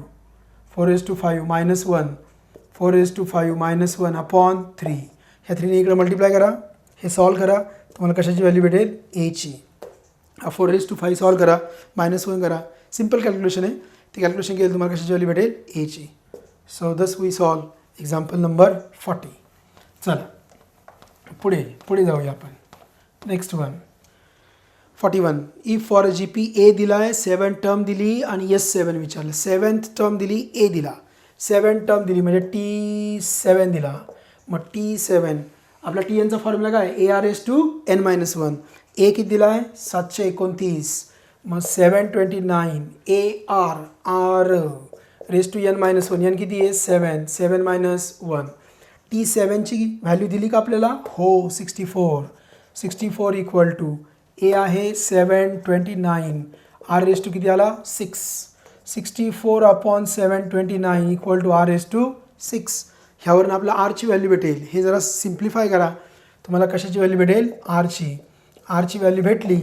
4 raise to 5 -1 upon 3. ह्या 3ने इकडे मल्टिप्लाय करा, हे सॉल्व करा, तुम्हाला कशाची व्हॅल्यू भेटेल A ची. 4 रेज टू 5 सॉल्व करा, -1 करा, सिम्पल कॅल्क्युलेशन आहे. ती कॅल्क्युलेशन केली तुम्हाला कशाची व्हॅल्यू भेटेल A ची. सो दस वी सॉल्व एक्झाम्पल नंबर 40. चला पुढे जाऊया आपण. Next one 41. If for GP A दिला आहे, 7 टर्म दिली आणि S7 विचारलं. 7th टर्म दिली, A दिला, 7 टर्म दिली म्हणजे T7 दिला. मग T7 आपला TNचा फॉर्म्युला काय, AR raise to n-1. A किती दिला आहे 729. मग 729 AR raise to n minus one, n किती आहे 7, 7 मायनस 1. T7ची व्हॅल्यू दिली का आपल्याला? हो 64. 64 इक्वल टू ए आहे 729, आर रेस टू किती आला 6. 64 upon 729 equal to R raise to 6. ह्यावरून आपला आरची व्हॅल्यू भेटेल. हे जरा सिम्प्लिफाय करा, तुम्हाला कशाची व्हॅल्यू भेटेल? आरची. आरची व्हॅल्यू भेटली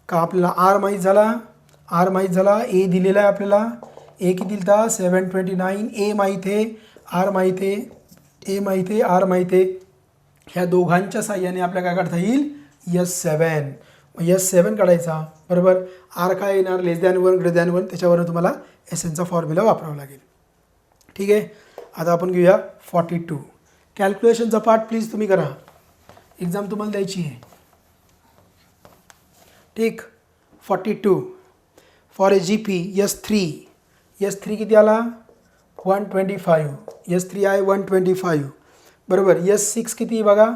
का आपल्याला आर माहीत झाला. आर माहीत झाला, ए दिलेला आहे आपल्याला. ए किती दिलता 729. ए माहीत आहे, आर माहीत आहे, ए माहीत आहे, आर माहीत आहे. ह्या दोघांच्या साह्याने आपल्याला काय काढता येईल? S7. S7 काढायचा बरोबर. आर काय येणार? लेस दॅन 1 ग्रेटर दॅन 1. त्याच्यावरून तुम्हाला SNचा फॉर्म्युला वापरावा लागेल. ठीक आहे. आता आपण घेऊया 42. कॅल्क्युलेशनचा पार्ट प्लीज तुम्ही करा, एक्झाम तुम्हाला द्यायची आहे. ठीक. 42 for a GP S3. S3 किती आला? 125. S3 आहे 125 बरोबर. S6 किती बघा?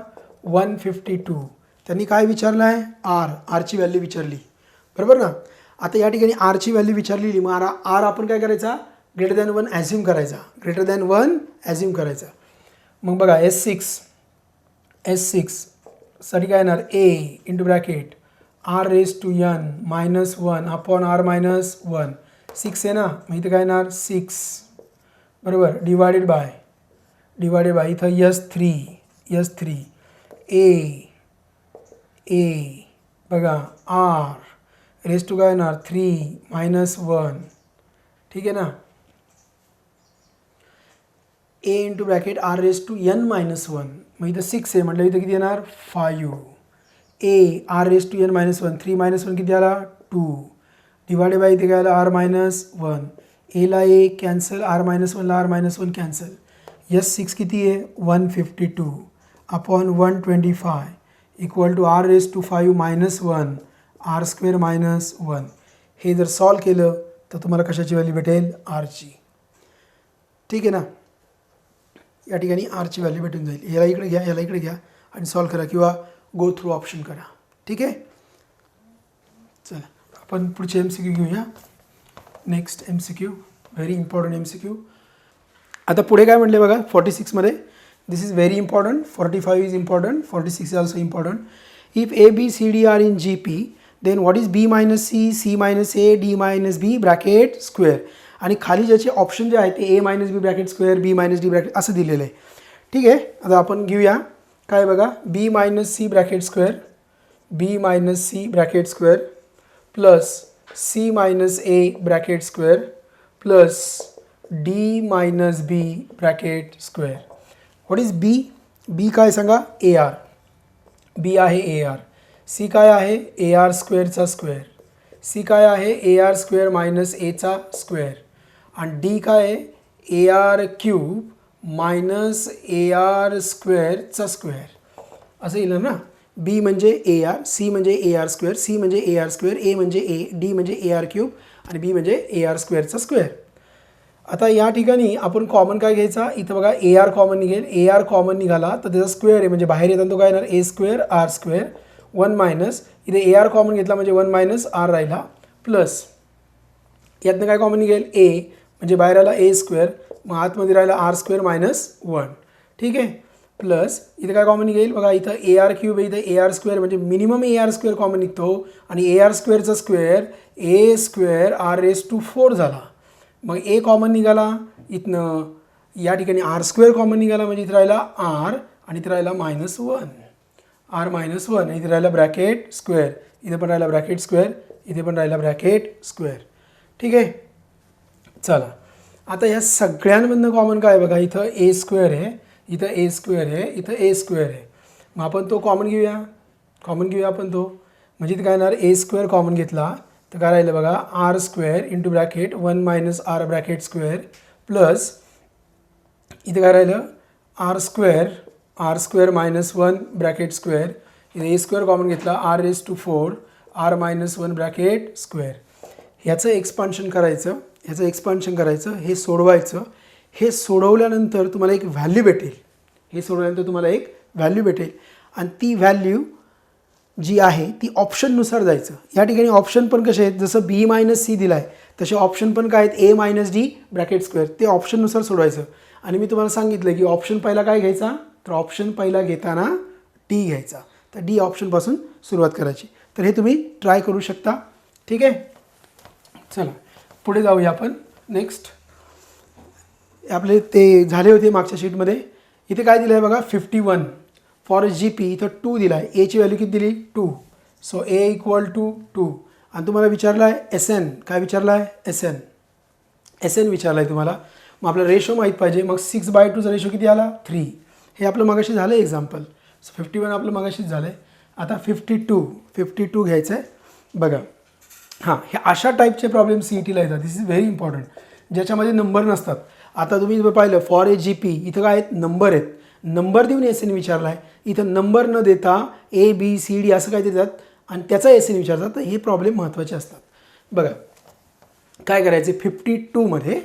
152. त्यांनी काय विचारलं आहे? आरची व्हॅल्यू विचारली बरोबर ना. आता या ठिकाणी आरची व्हॅल्यू विचारलेली, मग आर आपण काय करायचा? ग्रेटर दॅन 1 ॲझ्युम करायचा. ग्रेटर दॅन 1 ॲझ्युम करायचा. मग बघा S6 साठी काय येणार? A into bracket R raise to n minus 1 upon R minus 1. 6 आहे ना, मग इथं काय येणार? 6 बरोबर. डिवायडेड बाय इथं S3 ए बघा आर रेस टू काय येणार? 3 मायनस 1. ठीक आहे ना. A into bracket R raise to n minus 1. मग इथं 6 आहे म्हटलं, इथं किती येणार? 5. A R raise to n minus 1. 3 minus 1 किती आला? 2. डिवायडेड बाय इथे काय आला? R minus 1. एला ए कॅन्सल, आर मायनस 1ला आर मायनस 1 कॅन्सल. S6 किती आहे? 152 अपॉन 125 equal to R raise to 5 minus 1 R square minus 1. हे जर सॉल्व केलं तर तुम्हाला कशाची व्हॅल्यू भेटेल? आरची. ठीक आहे ना. या ठिकाणी आरची व्हॅल्यू भेटून जाईल. याला इकडे घ्या, याला इकडे घ्या आणि सॉल्व करा किंवा गो थ्रू ऑप्शन करा. ठीक आहे. चला आपण पुढचे MCQ घेऊया. Next MCQ, very important MCQ. आता पुढे काय म्हटले बघा 46मध्ये, this is very important. 45 is important, 46 is also important. If A B C D are in GP then what is B minus C, C minus A, D minus B bracket square. आणि खाली ज्याचे option जे आहेत ते A minus B bracket square, B minus D bracket असं दिलेलं आहे. ठीक आहे. आता आपण घेऊया काय बघा, B minus C bracket square, B minus C bracket square plus C minus A bracket square plus D minus B bracket square. What is B? B काय सांगा? AR. B आहे AR. C काय आहे? AR स्क्वेअरचा square. C काय आहे? AR square minus Aचा square. आणि D काय आहे? AR क्यूब मायनस AR स्क्वेअरचा स्क्वेअर. असं येईल ना. B म्हणजे AR, C म्हणजे AR स्क्वेअर, C म्हणजे AR स्क्वेअर, A म्हणजे D म्हणजे AR क्यूब आणि B म्हणजे AR स्क्वेअरचा स्क्वेअर. आता या ठिकाणी आपण कॉमन काय घ्यायचा? इथं बघा AR कॉमन निघेल. AR कॉमन निघाला तर त्याचा स्क्वेअर आहे म्हणजे बाहेर येताना तो काय येणार? A square R square 1 minus इथे AR कॉमन घेतला म्हणजे 1 मायनस R राहिला प्लस यातनं काय कॉमन निघेल? A म्हणजे बाहेर आला A स्क्वेअर, मग आतमध्ये राहिला R स्क्वेअर मायनस 1. ठीक आहे. प्लस इथे काय कॉमन निघेल बघा, इथं AR क्यूब आहे, इथं AR स्क्वेअर म्हणजे मिनिमम AR स्क्वेअर कॉमन निघतो आणि AR स्क्वेअरचा square A square R raise to 4 झाला. मग A कॉमन निघाला इथनं, या ठिकाणी R स्क्वेअर कॉमन निघाला म्हणजे इथे राहिला R आणि इथे राहिला मायनस 1, R मायनस 1. इथे राहिला ब्रॅकेट स्क्वेअर, इथे पण राहिला ब्रॅकेट स्क्वेअर, इथे पण राहिला ब्रॅकेट स्क्वेअर. ठीक आहे. चला आता या सगळ्यांमधनं कॉमन काय बघा, इथं A स्क्वेअर आहे, इथं A स्क्वेअर आहे, इथं A स्क्वेअर आहे. मग आपण तो कॉमन घेऊया आपण तो. म्हणजे इथे काय येणार? A स्क्वेअर कॉमन घेतला तर काय राहिलं बघा, R square into bracket 1 minus R bracket square plus इथे काय राहिलं? R square minus 1 bracket square. इथे A स्क्वेअर कॉमन घेतला, R raise to 4 R minus 1 bracket square. ह्याचं एक्सपान्शन करायचं, हे सोडवायचं. हे सोडवल्यानंतर तुम्हाला एक व्हॅल्यू भेटेल. आणि ती व्हॅल्यू जी आहे ती ऑप्शननुसार जायचं. या ठिकाणी ऑप्शन पण कसे आहेत, जसं B मायनस C दिला आहे तसे ऑप्शन पण काय आहेत, ए मायनस डी ब्रॅकेट स्क्वेअर, ते ऑप्शननुसार सोडवायचं. आणि मी तुम्हाला सांगितलं की ऑप्शन पहिला काय घ्यायचा, तर ऑप्शन पहिला घेताना डी घ्यायचा. तर डी ऑप्शनपासून सुरुवात करायची. तर हे तुम्ही ट्राय करू शकता. ठीक आहे, चला पुढे जाऊया आपण. नेक्स्ट आपले ते झाले होते मागच्या शीटमध्ये. इथे काय दिलं आहे बघा, 51 फॉर जी पी. इथं 2 दिला आहे, एची व्हॅल्यू किती दिली 2. So A equal to 2. आणि तुम्हाला विचारलं आहे एस एन, काय विचारलं आहे एस एन विचारलं आहे तुम्हाला. मग आपला रेशो माहीत पाहिजे. मग 6/2चा रेशो किती आला 3. हे आपलं मगाशी झालं एक्झाम्पल. सो 51 आपलं मगाशीच झालं आहे. आता 52 घ्यायचं आहे बघा. हां, हे अशा टाईपचे प्रॉब्लेम सी ई टीला येतात. दिस इज व्हेरी इम्पॉर्टंट, ज्याच्यामध्ये नंबर नसतात. आता तुम्ही जर पाहिलं फॉर ए जी पी, इथं काय आहेत, नंबर आहेत. नंबर देऊन एस एन विचारला आहे. इथं नंबर न देता ए बी सी डी असं काय देतात आणि त्याचा एस एन विचारतात. तर हे प्रॉब्लेम महत्त्वाचे असतात. बघा काय करायचे, 52मध्ये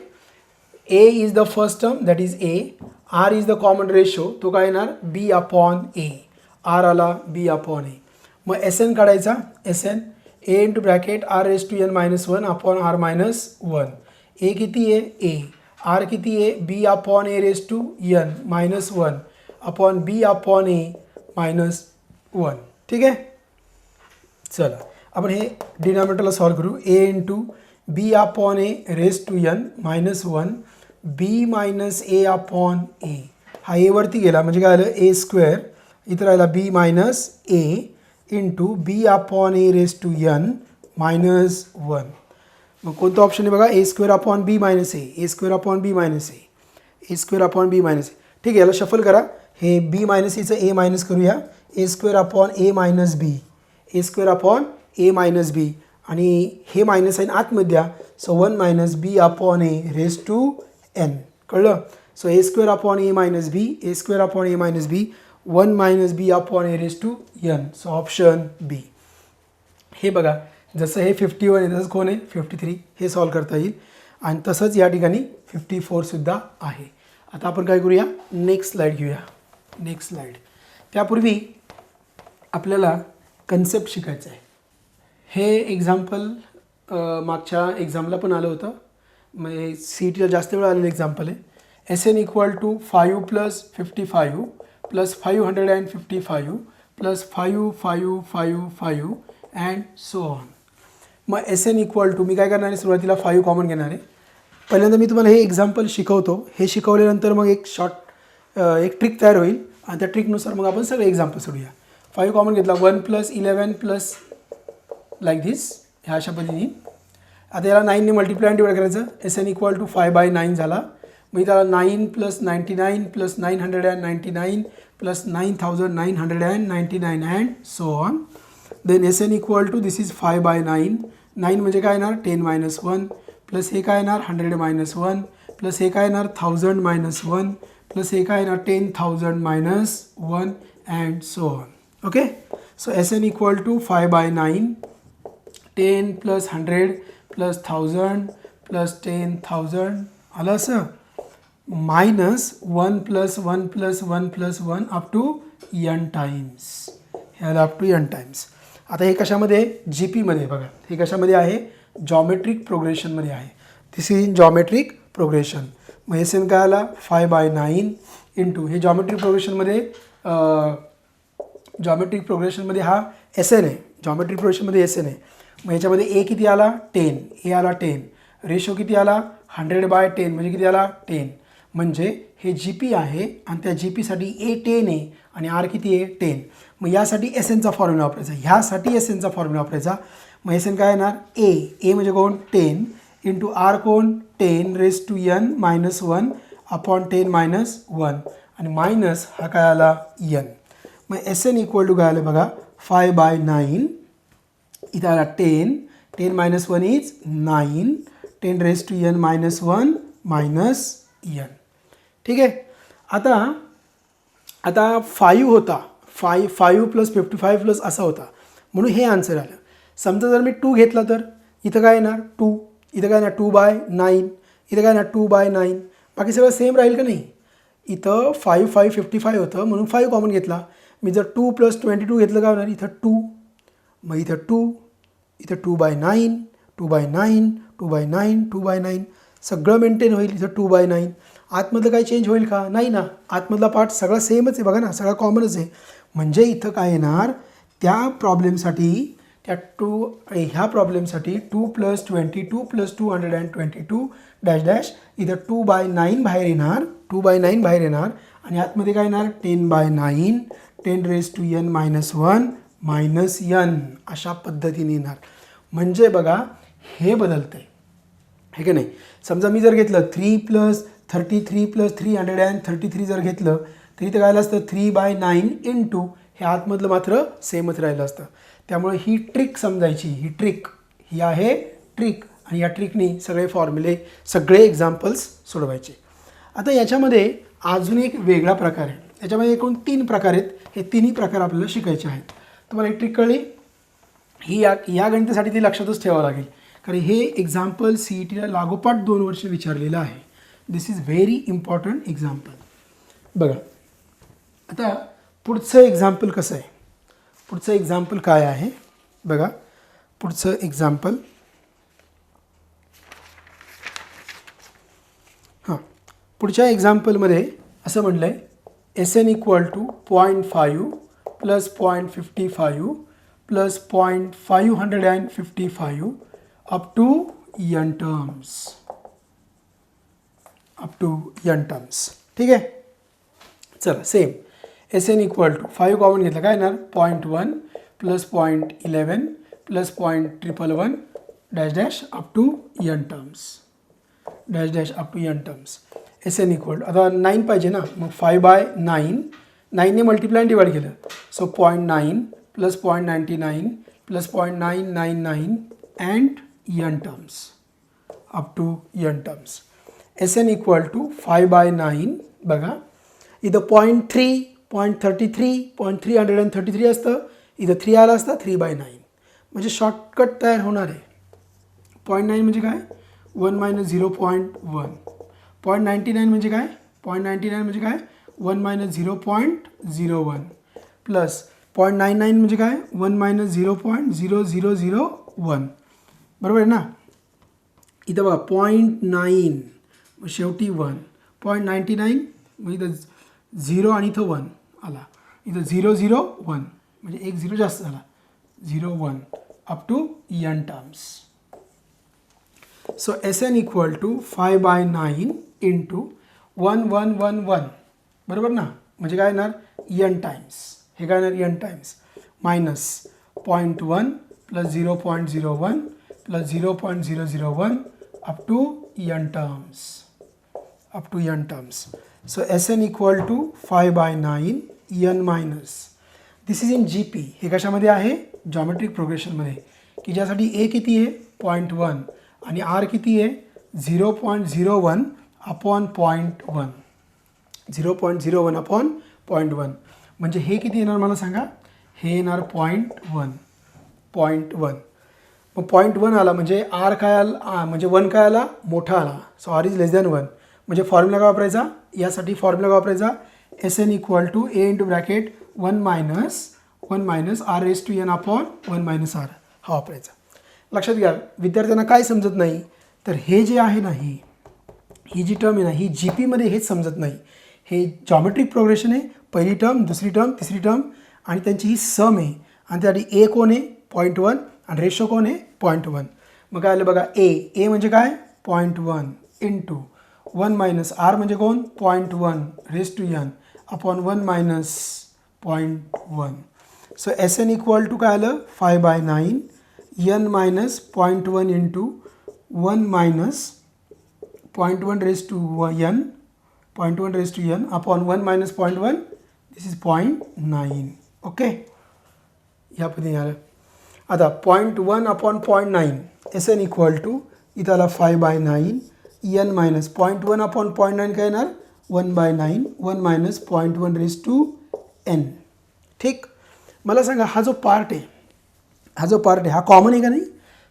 A is the first term that is A, R is the common ratio, तो काय येणार बी अपॉन ए. आर आला बी अपॉन ए. मग एस एन काढायचा, S N A into bracket R raise to N minus 1 upon R minus 1. A किती आहे ए, R किती आहे B upon A raise to N minus 1 upon B upon A minus 1. ठीक आहे, चला आपण हे डिनॉमिनेटरला सॉल्व करू. A into B upon A raise to N minus 1 B minus A upon A. हा ए वरती गेला म्हणजे काय आलं ए स्क्वेअर. इथं राहिला B minus A into B upon A raise to N minus 1. मग कोणतं ऑप्शन आहे बघा, A square upon B minus A square upon B minus A square upon B minus A. ठीक आहे, याला शफल करा. हे बी मायनस एचं ए मायनस करूया. A square upon A minus B, A square upon A minus B, आणि हे minus आहे आतमध्ये द्या. So 1 minus B upon A raise to N. कळलं. So A square upon A minus B, A square upon A minus B, 1 minus B upon A raise to N. So option B. हे बघा जसं हे 51 आहे तसंच कोण आहे 53, हे सॉल्व करता येईल. आणि तसंच या ठिकाणी 54सुद्धा आहे. आता आपण काय करूया, नेक्स्ट स्लाईड घेऊया. Next slide. त्यापूर्वी आपल्याला कन्सेप्ट शिकायचं आहे. हे एक्झाम्पल मागच्या एक्झामला पण आलं होतं, म्हणजे सी टीला जास्त वेळा आलेलं एक्झाम्पल आहे. S N equal to 5 plus 55 plus 555 plus 5555 and so on. मग एस एन इक्वल टू मी काय करणार आहे, सुरुवातीला 5 कॉमन घेणार आहे. पहिल्यांदा मी तुम्हाला हे एक्झाम्पल शिकवतो. हे शिकवल्यानंतर मग एक एक ट्रिक तयार होईल आणि त्या ट्रिकनुसार मग आपण सगळे एक्झाम्पल सोडूया. 5 कॉमन घेतला, 1 प्लस 11 प्लस लाईक धिस, ह्या अशा पद्धतीने. आता याला 9ने मल्टिप्लाय डिवाइड करायचं. एस एन इक्वल टू 5/9 झाला. मग त्याला 9 प्लस 99 प्लस 999 प्लस 9999 and so on. Then S N equal to this is 5/9. 9 म्हणजे काय येणार 10 मायनस 1 प्लस हे काय येणार 100 मायनस 1 प्लस हे काय येणार 1000 मायनस 1 प्लस हे काय येणार 10,000 minus 1 and so on. Okay. So S N equal to 5/9, 10 plus 100 plus 1000 plus 10,000 आलं असं, minus 1 plus 1 plus 1 plus 1 up to n times. ह्याला अप टू n टाइम्स. आता हे कशामध्ये जी पीमध्ये बघा, हे कशामध्ये आहे जॉमेट्रिक प्रोग्रेशनमध्ये आहे. दिस इज जॉमेट्रिक प्रोग्रेशन. मग एस एन काय आला 5/9 इंटू हे जॉमेट्रिक प्रोग्रेशनमध्ये हा एस एन आहे. जॉमेट्रिक प्रोग्रेशनमध्ये एस एन आहे. मग ह्याच्यामध्ये ए किती आला 10, ए आला 10, रेशो किती आला 100/10 म्हणजे किती आला 10. म्हणजे हे जी पी आहे आणि त्या जी पीसाठी ए 10 आहे आणि आर किती आहे 10. मग यासाठी एस एनचा फॉर्म्युला वापरायचा, ह्यासाठी एस एनचा फॉर्म्युला वापरायचा. मग एस एन काय येणार ए म्हणजे कोण 10 इंटू आर कोण 10 raise to N minus 1 upon 10 minus 1 आणि मायनस हा काय आला एन. मग एस एन इक्वल टू काय आलं बघा 5/9. इथं आला 10 minus 1 is 9, 10 raise to N minus 1 minus N. ठीक आहे. आता 5 होता, 5 प्लस 55 प्लस असा होता म्हणून हे आन्सर आलं. समजा जर मी 2 घेतला तर इथं काय येणार 2, इथं काय येणार 2/9, इथं काय येणार 2/9. बाकी सगळं सेम राहील का नाही. इथं 5 55 होतं म्हणून 5 कॉमन घेतला. मी जर 2 प्लस 22 घेतलं काय होणार इथं 2, मग इथं 2, इथं 2/9, 2/9 2/9 सगळं मेंटेन होईल. इथं 2/9 आतमधलं काही चेंज होईल का? नाही ना, आतमधला पार्ट सगळा सेमच आहे बघा ना, सगळा कॉमनच आहे. म्हणजे इथं काय येणार त्या प्रॉब्लेमसाठी ह्या प्रॉब्लेमसाठी 2 + 20 2 + 222 डॅश डॅश इथं 2/9 बाहेर येणार, 2/9 बाहेर येणार आणि आतमध्ये काय येणार 10/9 10⁻⁻1 -n अशा पद्धतीने येणार. म्हणजे बघा हे बदलतं आहे, हे की नाही. समजा मी जर घेतलं 3 + 33 + 333 जर घेतलं तर इथं काय असतं 3/9 × हे आतमधलं मात्र सेमच राहिलं असतं. त्यामुळे ही ट्रिक समजायची, ही आहे ट्रिक आणि या ट्रिकनी सगळे फॉर्म्युले सगळे एक्झाम्पल्स सोडवायचे. आता याच्यामध्ये अजून एक वेगळा प्रकार आहे. याच्यामध्ये एकूण 3 प्रकार आहेत. हे तिन्ही प्रकार आपल्याला शिकायचे आहेत. तुम्हाला एक ट्रिक कळली ही या गणितासाठी ती लक्षातच ठेवावं लागेल, कारण हे एक्झाम्पल CETला लागोपाठ 2 वर्ष विचारलेलं आहे. दिस इज व्हेरी इम्पॉर्टंट एक्झाम्पल. बघा आता पुढचं एक्झाम्पल कसं आहे, पुढचं एक्झाम्पल काय आहे बघा. पुढचं एक्झाम्पल पुढच्या एक्झाम्पलमध्ये असं म्हटलं आहे SN = 0.5 + 0.55 + 0.555 up to n terms. ठीक आहे. चला सेम SN = 5 कॉमन घेतलं काय येणार 0.1 + 0.11 + 0.111 dash dash up to n terms dash dash up to n terms. SN = आता 9 पाहिजे ना, मग 5/9 9ने मल्टिप्लाय आणि डिवाइड केलं. So 0.9 + 0.99 + 0.999 and n terms up to n terms. SN = 5/9 बघा इथं 0.3 0.33 0.333 असतं, इथं 3 आलं असतं 3/9 म्हणजे शॉर्टकट तयार होणार आहे. 0.9 म्हणजे काय 1 - 0.1 0.99 म्हणजे काय 0.99 म्हणजे काय 1 - 0.01 प्लस 0.99 म्हणजे काय 1 - 0.0001 बरोबर आहे ना. इथं बघा 0.9 मग शेवटी 1 0.99 मग इथं 0 आणि इथं 1 आला, इथं 001 म्हणजे एक 0 जास्त झाला 01 अप टू n terms. सो SN = 5/9 × 1111 बरोबर ना, म्हणजे काय येणार n टाइम्स, हे काय येणार n times minus 0.1 + 0.01 + 0.001 up to n terms. So SN = 5/9 n minus. This is in GP. हे कशामध्ये आहे जॉमेट्रिक प्रोग्रेशनमध्ये, की ज्यासाठी A किती आहे 0.1 आणि R किती आहे 0.01 अपॉन 0.1 0.01 अपॉन 0.1 म्हणजे हे किती येणार मला सांगा, हे येणार 0.1 मग 0.1 आला म्हणजे R काय आला म्हणजे 1 काय आला मोठा आला. सो R इज <1 म्हणजे फॉर्म्युला काय वापरायचा, यासाठी फॉर्म्युला काय वापरायचा SN = A × bracket 1 - R⁻n upon 1 - R हा वापरायचा. लक्षात घ्या विद्यार्थ्यांना काय समजत नाही तर हे जे आहे ना ही जी टर्म आहे ना ही GPमध्ये हेच समजत नाही. हे जॉमेट्रिक प्रोग्रेशन आहे, पहिली टर्म दुसरी टर्म तिसरी टर्म आणि त्यांची ही सम आहे आणि त्यासाठी A कोण आहे 0.1 आणि रेशो कोण आहे 0.1. मग काय आलं बघा A म्हणजे काय 0.1 × 1 - R म्हणजे कोण 0.1⁻n अपॉन 1 - 0.1. सो SN = काय आलं 5/9 n - 0.1 × 1 - 0.1n upon 1 - 0.1 this is 0.9. Okay या पद्धतीने आलं. आता 0.1 अपॉन 0.9 SN = इथं आला 5/9 n मायनस 0.1 अपॉन 0.9 काय येणार 1/9 1 - 0.1n. ठीक. मला सांगा हा जो पार्ट आहे हा कॉमन आहे का नाही.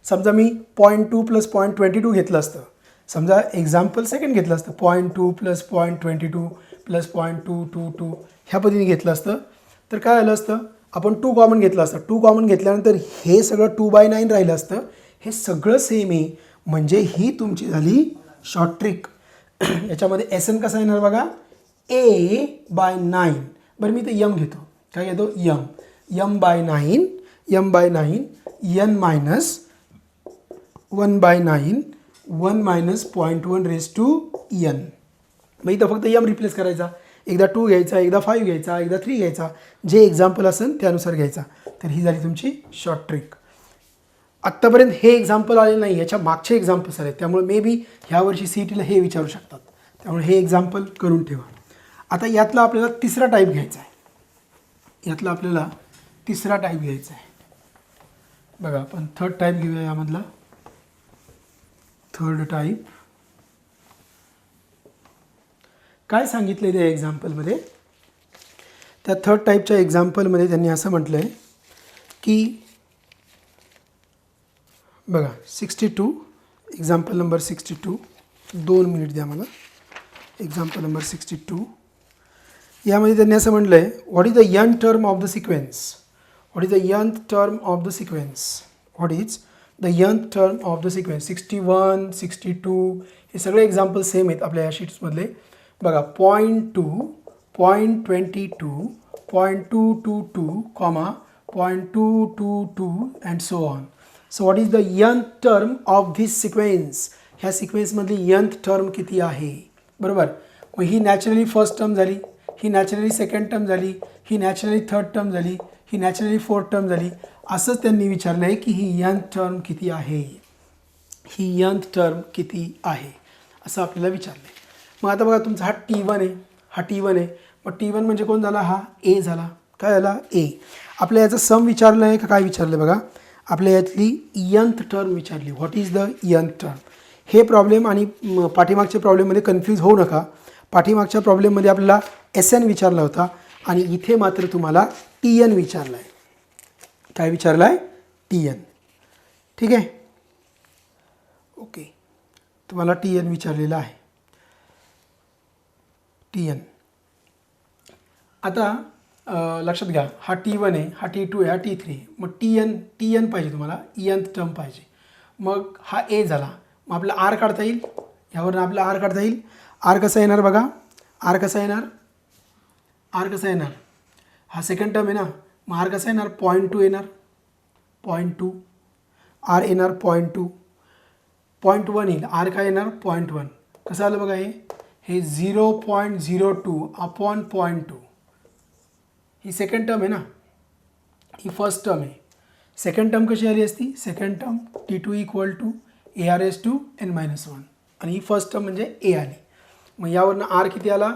समजा मी 0.2 + 0.22 घेतलं असतं, समजा एक्झाम्पल सेकंड घेतलं असतं 0.2 + 0.22 + 0.222 ह्या पद्धतीने घेतलं असतं तर काय आलं असतं, आपण 2 कॉमन घेतलं असतं. 2 कॉमन घेतल्यानंतर हे सगळं 2/9 राहिलं असतं. हे सगळं सेम आहे म्हणजे ही तुमची झाली शॉर्ट ट्रिक. याच्यामध्ये एस एन कसा येणार बघा, a/9. बरं मी ते यम घेतो, काय घेतो यम, m/9 n minus 1/9 1 minus 0.1 raise to n. मग इथं फक्त यम रिप्लेस करायचा, एकदा 2 घ्यायचा, एकदा 5 घ्यायचा, एकदा 3 घ्यायचा, जे एक्झाम्पल असेल त्यानुसार घ्यायचा. तर ही झाली तुमची शॉर्ट ट्रिक. आत्तापर्यंत हे एक्झाम्पल आले नाही, याच्या मागचे एक्झाम्पल्स आले, त्यामुळे मे बी ह्या वर्षी CETला हे विचारू शकतात, त्यामुळे हे एक्झाम्पल करून ठेवा. आता यातला आपल्याला तिसरा टाईप घ्यायचा आहे, यातला आपल्याला तिसरा टाईप घ्यायचा आहे. बघा आपण थर्ड टाईप घेऊया. यामधला थर्ड टाईप काय सांगितलं त्या एक्झाम्पलमध्ये, त्या थर्ड टाईपच्या एक्झाम्पलमध्ये त्यांनी असं म्हटलं आहे की बघा 62, एक्झाम्पल नंबर 62, 2 मिनिट द्या मला. एक्झाम्पल नंबर 62 यामध्ये त्यांनी असं म्हटलं आहे, what is the N term of the sequence, what is the N term of the sequence, what is the N term of the sequence. 61, 62 हे सगळे एक्झाम्पल सेम आहेत आपल्या या शीट्समधले. बघा 0.2, 0.22, 0.222, 0.222 and so on. So what is the nth term of this sequence. ह्या सिक्वेन्समधली nth term किती आहे, बरोबर. मग ही नॅचरली फर्स्ट टर्म झाली, ही नॅचरली सेकंड टर्म झाली, ही नॅचरली थर्ड टर्म झाली, ही नॅचरली फोर्थ टर्म झाली. असंच त्यांनी विचारलं आहे की ही यंथ टर्म किती आहे, ही यंथ टर्म किती आहे असं आपल्याला विचारलं आहे. मग आता बघा तुमचा हा T1 आहे, हा T1 आहे. मग T1 म्हणजे कोण झाला, हा A झाला. काय झाला, A. आपल्या याचं सम विचारलं आहे का काय विचारलं बघा, आपल्या यातली यंथ टर्म विचारली, what is the nth term. हे प्रॉब्लेम आणि पाठीमागच्या प्रॉब्लेममध्ये कन्फ्यूज होऊ नका. पाठीमागच्या प्रॉब्लेममध्ये आपल्याला SN विचारला होता आणि इथे मात्र तुम्हाला TN विचारला आहे. काय विचारलं आहे, TN. ठीक आहे, ओके, तुम्हाला TN विचारलेलं आहे, TN. आता लक्षात घ्या, हा T1 आहे, हा T2 आहे, हा T3 आहे. मग TN पाहिजे तुम्हाला, यंथ टर्म पाहिजे. मग हा A झाला, मग आपला R काढता येईल, ह्यावरून आपला R काढता येईल. R कसा येणार बघा, R कसा येणार, R कसा येणार, हा सेकंड टर्म आहे ना, मग R कसा येणार, 0.2 येणार, 0.2. R येणार 0.2, 0.1 येईल, R काय येणार 0.1. कसं आलं बघा, हे 0.02 अपॉन 0.2. ही सेकंड टर्म आहे ना, ही फर्स्ट टर्म आहे. सेकंड टर्म कशी आली असती, second term T2 equal to AR⁻n-1 आणि ही फर्स्ट टर्म म्हणजे A आली. मग यावरनं R किती आला,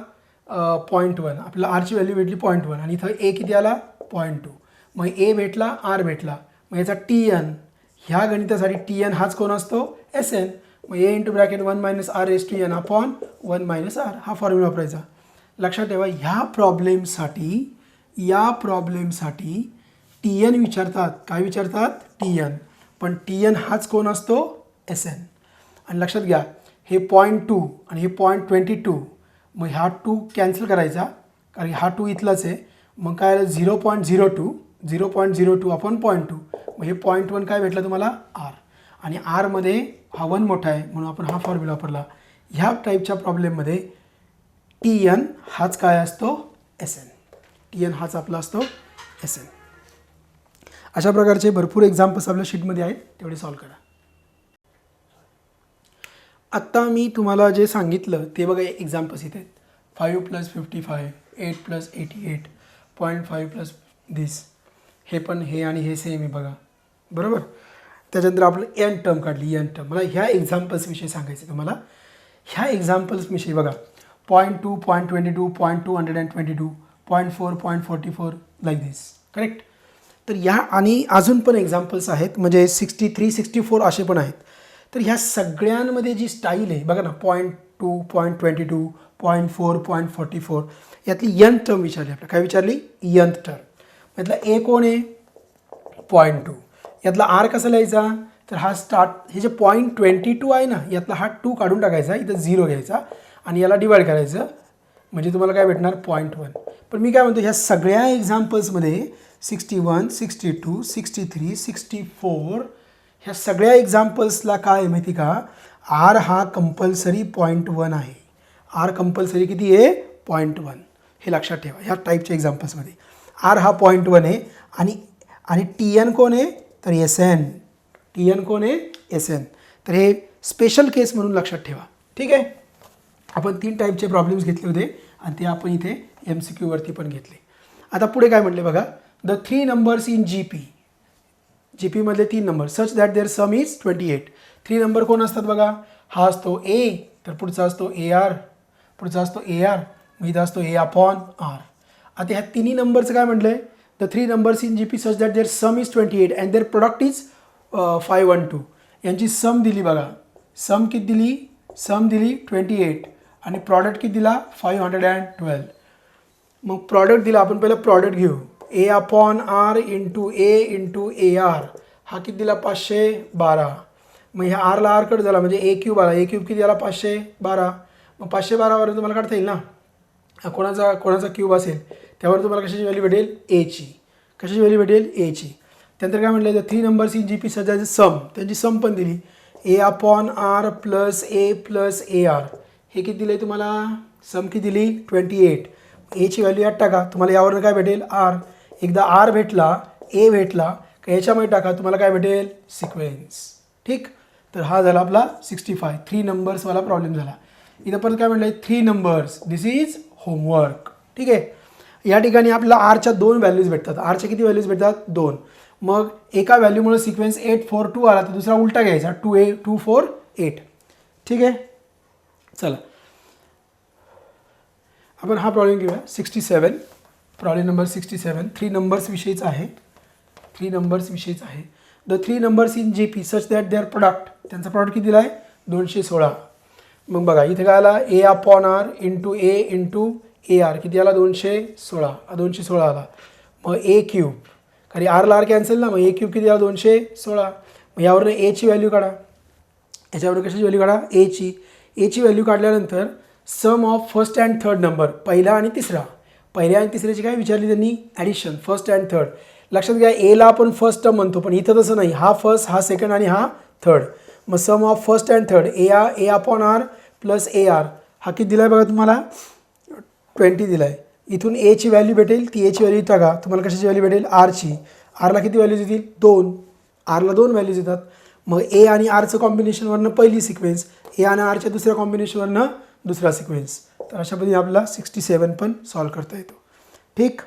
0.1. आपल्याला Rची व्हॅल्यू भेटली 0.1 आणि इथं A किती आला 0.2. मग A भेटला, R भेटला. मग याचा TN, ह्या गणितासाठी TN हाच कोण असतो, SN. मग A into bracket 1 minus R raise to N upon 1 minus R, हा फॉर्म्युला वापरायचा. लक्षात ठेवा, ह्या प्रॉब्लेमसाठी TN विचारतात. काय विचारतात, TN. पण TN हाच कोण असतो, SN. आणि लक्षात घ्या, हे 0.2 आणि हे 0.22, मग ह्या 2 कॅन्सल करायचा, कारण हा 2 इथलाच आहे. मग काय आलं, 0.02 अपॉन 0.2. मग हे 0.1 काय भेटलं तुम्हाला, R. आणि Rमध्ये हा 1 मोठा आहे म्हणून आपण हा फॉर्म्युला वापरला. ह्या टाईपच्या प्रॉब्लेममध्ये TN हाच काय असतो, SN. TN हाच आपला असतो, SN. अशा प्रकारचे भरपूर एक्झाम्पल्स आपल्या शीटमध्ये आहेत, तेवढे सॉल्व करा. आत्ता मी तुम्हाला जे सांगितलं ते बघा, एक्झाम्पल्स इथे आहेत. 5 + 55, 8 + 88, 0.5 + दिस. हे पण हे आणि हे सेम आहे बघा, बरोबर. त्याच्यानंतर आपण N टर्म काढली, N टर्म. मला ह्या एक्झाम्पल्सविषयी सांगायचं तुम्हाला. ह्या एक्झाम्पल्सविषयी बघा, 0.2, 0.22, 0.222, 0.4, 0.44 लाईक दिस, करेक्ट. तर ह्या आणि अजून पण एक्झाम्पल्स आहेत, म्हणजे 63, 64 असे पण आहेत. तर ह्या सगळ्यांमध्ये जी स्टाईल आहे बघा ना, 0.2, 0.22, 0.4, 0.44 यातली यंथ टर्म विचारली आपल्याला. काय विचारली, यंथ टर्म. यातला A कोण आहे, 0.2. यातला R कसा लिहायचा, तर हा हे जे 0.22 आहे ना, यातला हा 2 काढून टाकायचा, इथं 0 घ्यायचा आणि याला डिवाइड करायचं, म्हणजे तुम्हाला काय भेटणार, 0.1. पण मी काय म्हणतो, ह्या सगळ्या एक्झाम्पल्समध्ये 61, 62, 63, 64 ह्या सगळ्या एक्झाम्पल्सला काय आहे माहिती का, आर हा कंपल्सरी 0.1 आहे. आर कंपल्सरी किती आहे 0.1. हे लक्षात ठेवा ह्या टाईपच्या एक्झाम्पल्समध्ये. आर हा 0.1 आहे आणि टी एन कोण आहे तर एस एन. टी एन कोण आहे एस एन. तर हे स्पेशल केस म्हणून लक्षात ठेवा. ठीक आहे. आपण 3 टाईपचे प्रॉब्लेम्स घेतले होते आणि ते आपण इथे MCQ वरती पण घेतले. आता पुढे काय म्हटले बघा, द 3 नंबर्स इन GP. GPमधले 3 number such that their sum is 28. 3 number कोण असतात बघा, हा असतो A, तर पुढचा असतो AR, पुढचा असतो AR, मग इथं असतो A अपॉन R. आता ह्या तिन्ही नंबरचं काय म्हटलं आहे, the 3 numbers in GP such that their sum is 28 and their product is 512. यांची सम दिली बघा, सम किती दिली, सम दिली 28 आणि प्रॉडक्ट किती दिला 512. मग प्रॉडक्ट दिला, आपण पहिलं प्रॉडक्ट घेऊ. A upon R into A into AR हा किती दिला 512. मग ह्या आरला आर कट झाला म्हणजे A क्यूब आला. A क्यूब किती आला 512. मग 512वरून तुम्हाला काढता येईल ना, कोणाचा क्यूब असेल त्यावर तुम्हाला कशाची व्हॅल्यू भेटेल Aची. कशाची व्हॅल्यू भेटेल Aची. त्यानंतर काय म्हटलं तर 3 नंबर्स इन GP सजायचं सम, त्यांची सम पण दिली A upon R plus A plus AR. हे किती दिलं आहे तुम्हाला, सम किती दिली 28. Aची व्हॅल्यू यात टाका, तुम्हाला यावरून काय भेटेल R. एकदा R भेटला, A भेटला का याच्यामध्ये टाका, तुम्हाला काय भेटेल सिक्वेन्स. ठीक. तर हा झाला आपला 65 3 नंबर्सवाला प्रॉब्लेम झाला. इथं परत काय म्हटलं आहे 3 नंबर्स, दिस इज होमवर्क. ठीक आहे. या ठिकाणी आपल्याला आरच्या 2 व्हॅल्यूज भेटतात. आरच्या किती व्हॅल्यूज भेटतात 2. मग एका व्हॅल्यूमुळे सिक्वेन्स 842 आला तर दुसरा उलटा घ्यायचा 248. ठीक आहे. चला आपण हा प्रॉब्लेम घेऊया 67. प्रॉब्लेम नंबर 67 3 नंबर्स विषयीचा आहे. 3 नंबर्स विषयीचा आहे. The 3 numbers in GP such that there product, त्यांचा प्रॉडक्ट किती दिला आहे 216. मग बघा इथे काय आला A upon R into A into AR किती आला 216 आला. मग A क्यूब, कारण आरला आर कॅन्सल ना, मग A क्यूब किती आला 216. मग यावरून Aची व्हॅल्यू काढा, याच्यावरून कशाची व्हॅल्यू काढा Aची. Aची व्हॅल्यू काढल्यानंतर sum of first and third number, पहिला आणि तिसरा. पहिल्या आणि तिसऱ्याची काय विचारली त्यांनी ॲडिशन, फर्स्ट अँड थर्ड. लक्षात घ्या एला आपण फर्स्ट टर्म म्हणतो, पण इथं तसं नाही, हा फर्स्ट हा सेकंड आणि हा थर्ड. मग sum of first and third A upon R plus AR हा किती दिला आहे बघा तुम्हाला 20 दिला आहे. इथून Aची व्हॅल्यू भेटेल, ती Aची व्हॅल्यू टाका, तुम्हाला कशाची व्हॅल्यू भेटेल Rची. Rला किती व्हॅल्यूज येतील 2. Rला 2 व्हॅल्यूज येतात. मग A आणि Rचं कॉम्बिनेशनवरनं पहिली सिक्वेन्स, A आणि Rच्या दुसऱ्या कॉम्बिनेशनवरनं दुसरा सिक्वेन्स. तर अशा पद्धतीने आपल्याला 67 पण सॉल्व करता येतो. ठीक.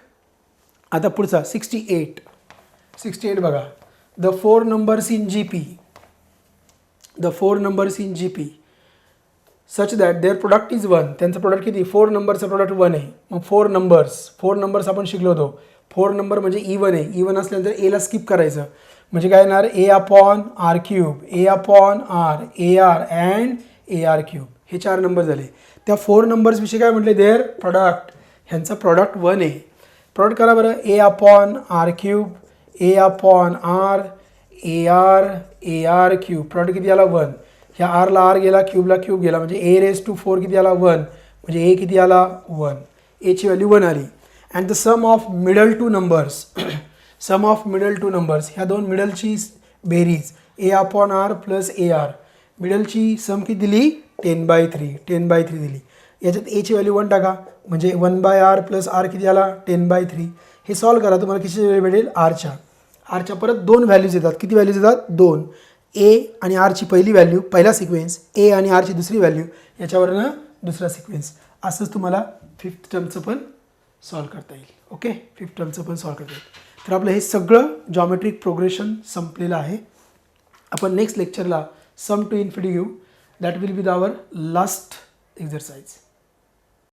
आता पुढचा 68 बघा. The 4 numbers in GP, the 4 numbers in GP such that there product is 1. त्यांचं प्रोडक्ट किती 4 नंबरचं प्रोडक्ट 1 आहे. मग 4 नंबर्स आपण शिकलो होतो. 4 नंबर म्हणजे इवन आहे. इवन असल्यानंतर एला स्किप करायचं म्हणजे काय येणार A upon R cube, A upon R, AR and AR cube. हे 4 नंबर झाले. त्या 4 नंबर्सविषयी काय म्हटले देअर प्रोडक्ट, ह्यांचा प्रोडक्ट 1 आहे. प्रोडक्ट करा बरं A upon R cube, A upon R, AR cube. Product किती आला 1. ह्या आरला आर गेला, क्यूबला क्यूब गेला म्हणजे A⁴ किती आला 1 म्हणजे A किती आला 1. Aची व्हॅल्यू 1 आली. And the sum of middle two numbers, sum of middle two numbers ह्या दोन मिडलची बेरीज A upon R plus AR. मिडलची सम किती दिली 10/3 दिली. याच्यात Aची व्हॅल्यू 1 टाका म्हणजे 1/R प्लस R किती आला 10/3. हे सॉल्व करा, तुम्हाला किती व्हॅल्यू भेटेल आरच्या परत 2 व्हॅल्यूज येतात. किती व्हॅल्यूज येतात 2. A आणि Rची पहिली व्हॅल्यू पहिला सिक्वेन्स, A आणि Rची दुसरी व्हॅल्यू, याच्यावरनं दुसरा सिक्वेन्स. असंच तुम्हाला 5th टर्मचं पण सॉल्व करता येईल. ओके, 5th टर्मचं पण सॉल्व करता येईल. तर आपलं हे सगळं जॉमेट्रिक प्रोग्रेशन संपलेलं आहे. आपण नेक्स्ट लेक्चरला सम टू इन्फिनिटी घेऊ. That will be our last exercise.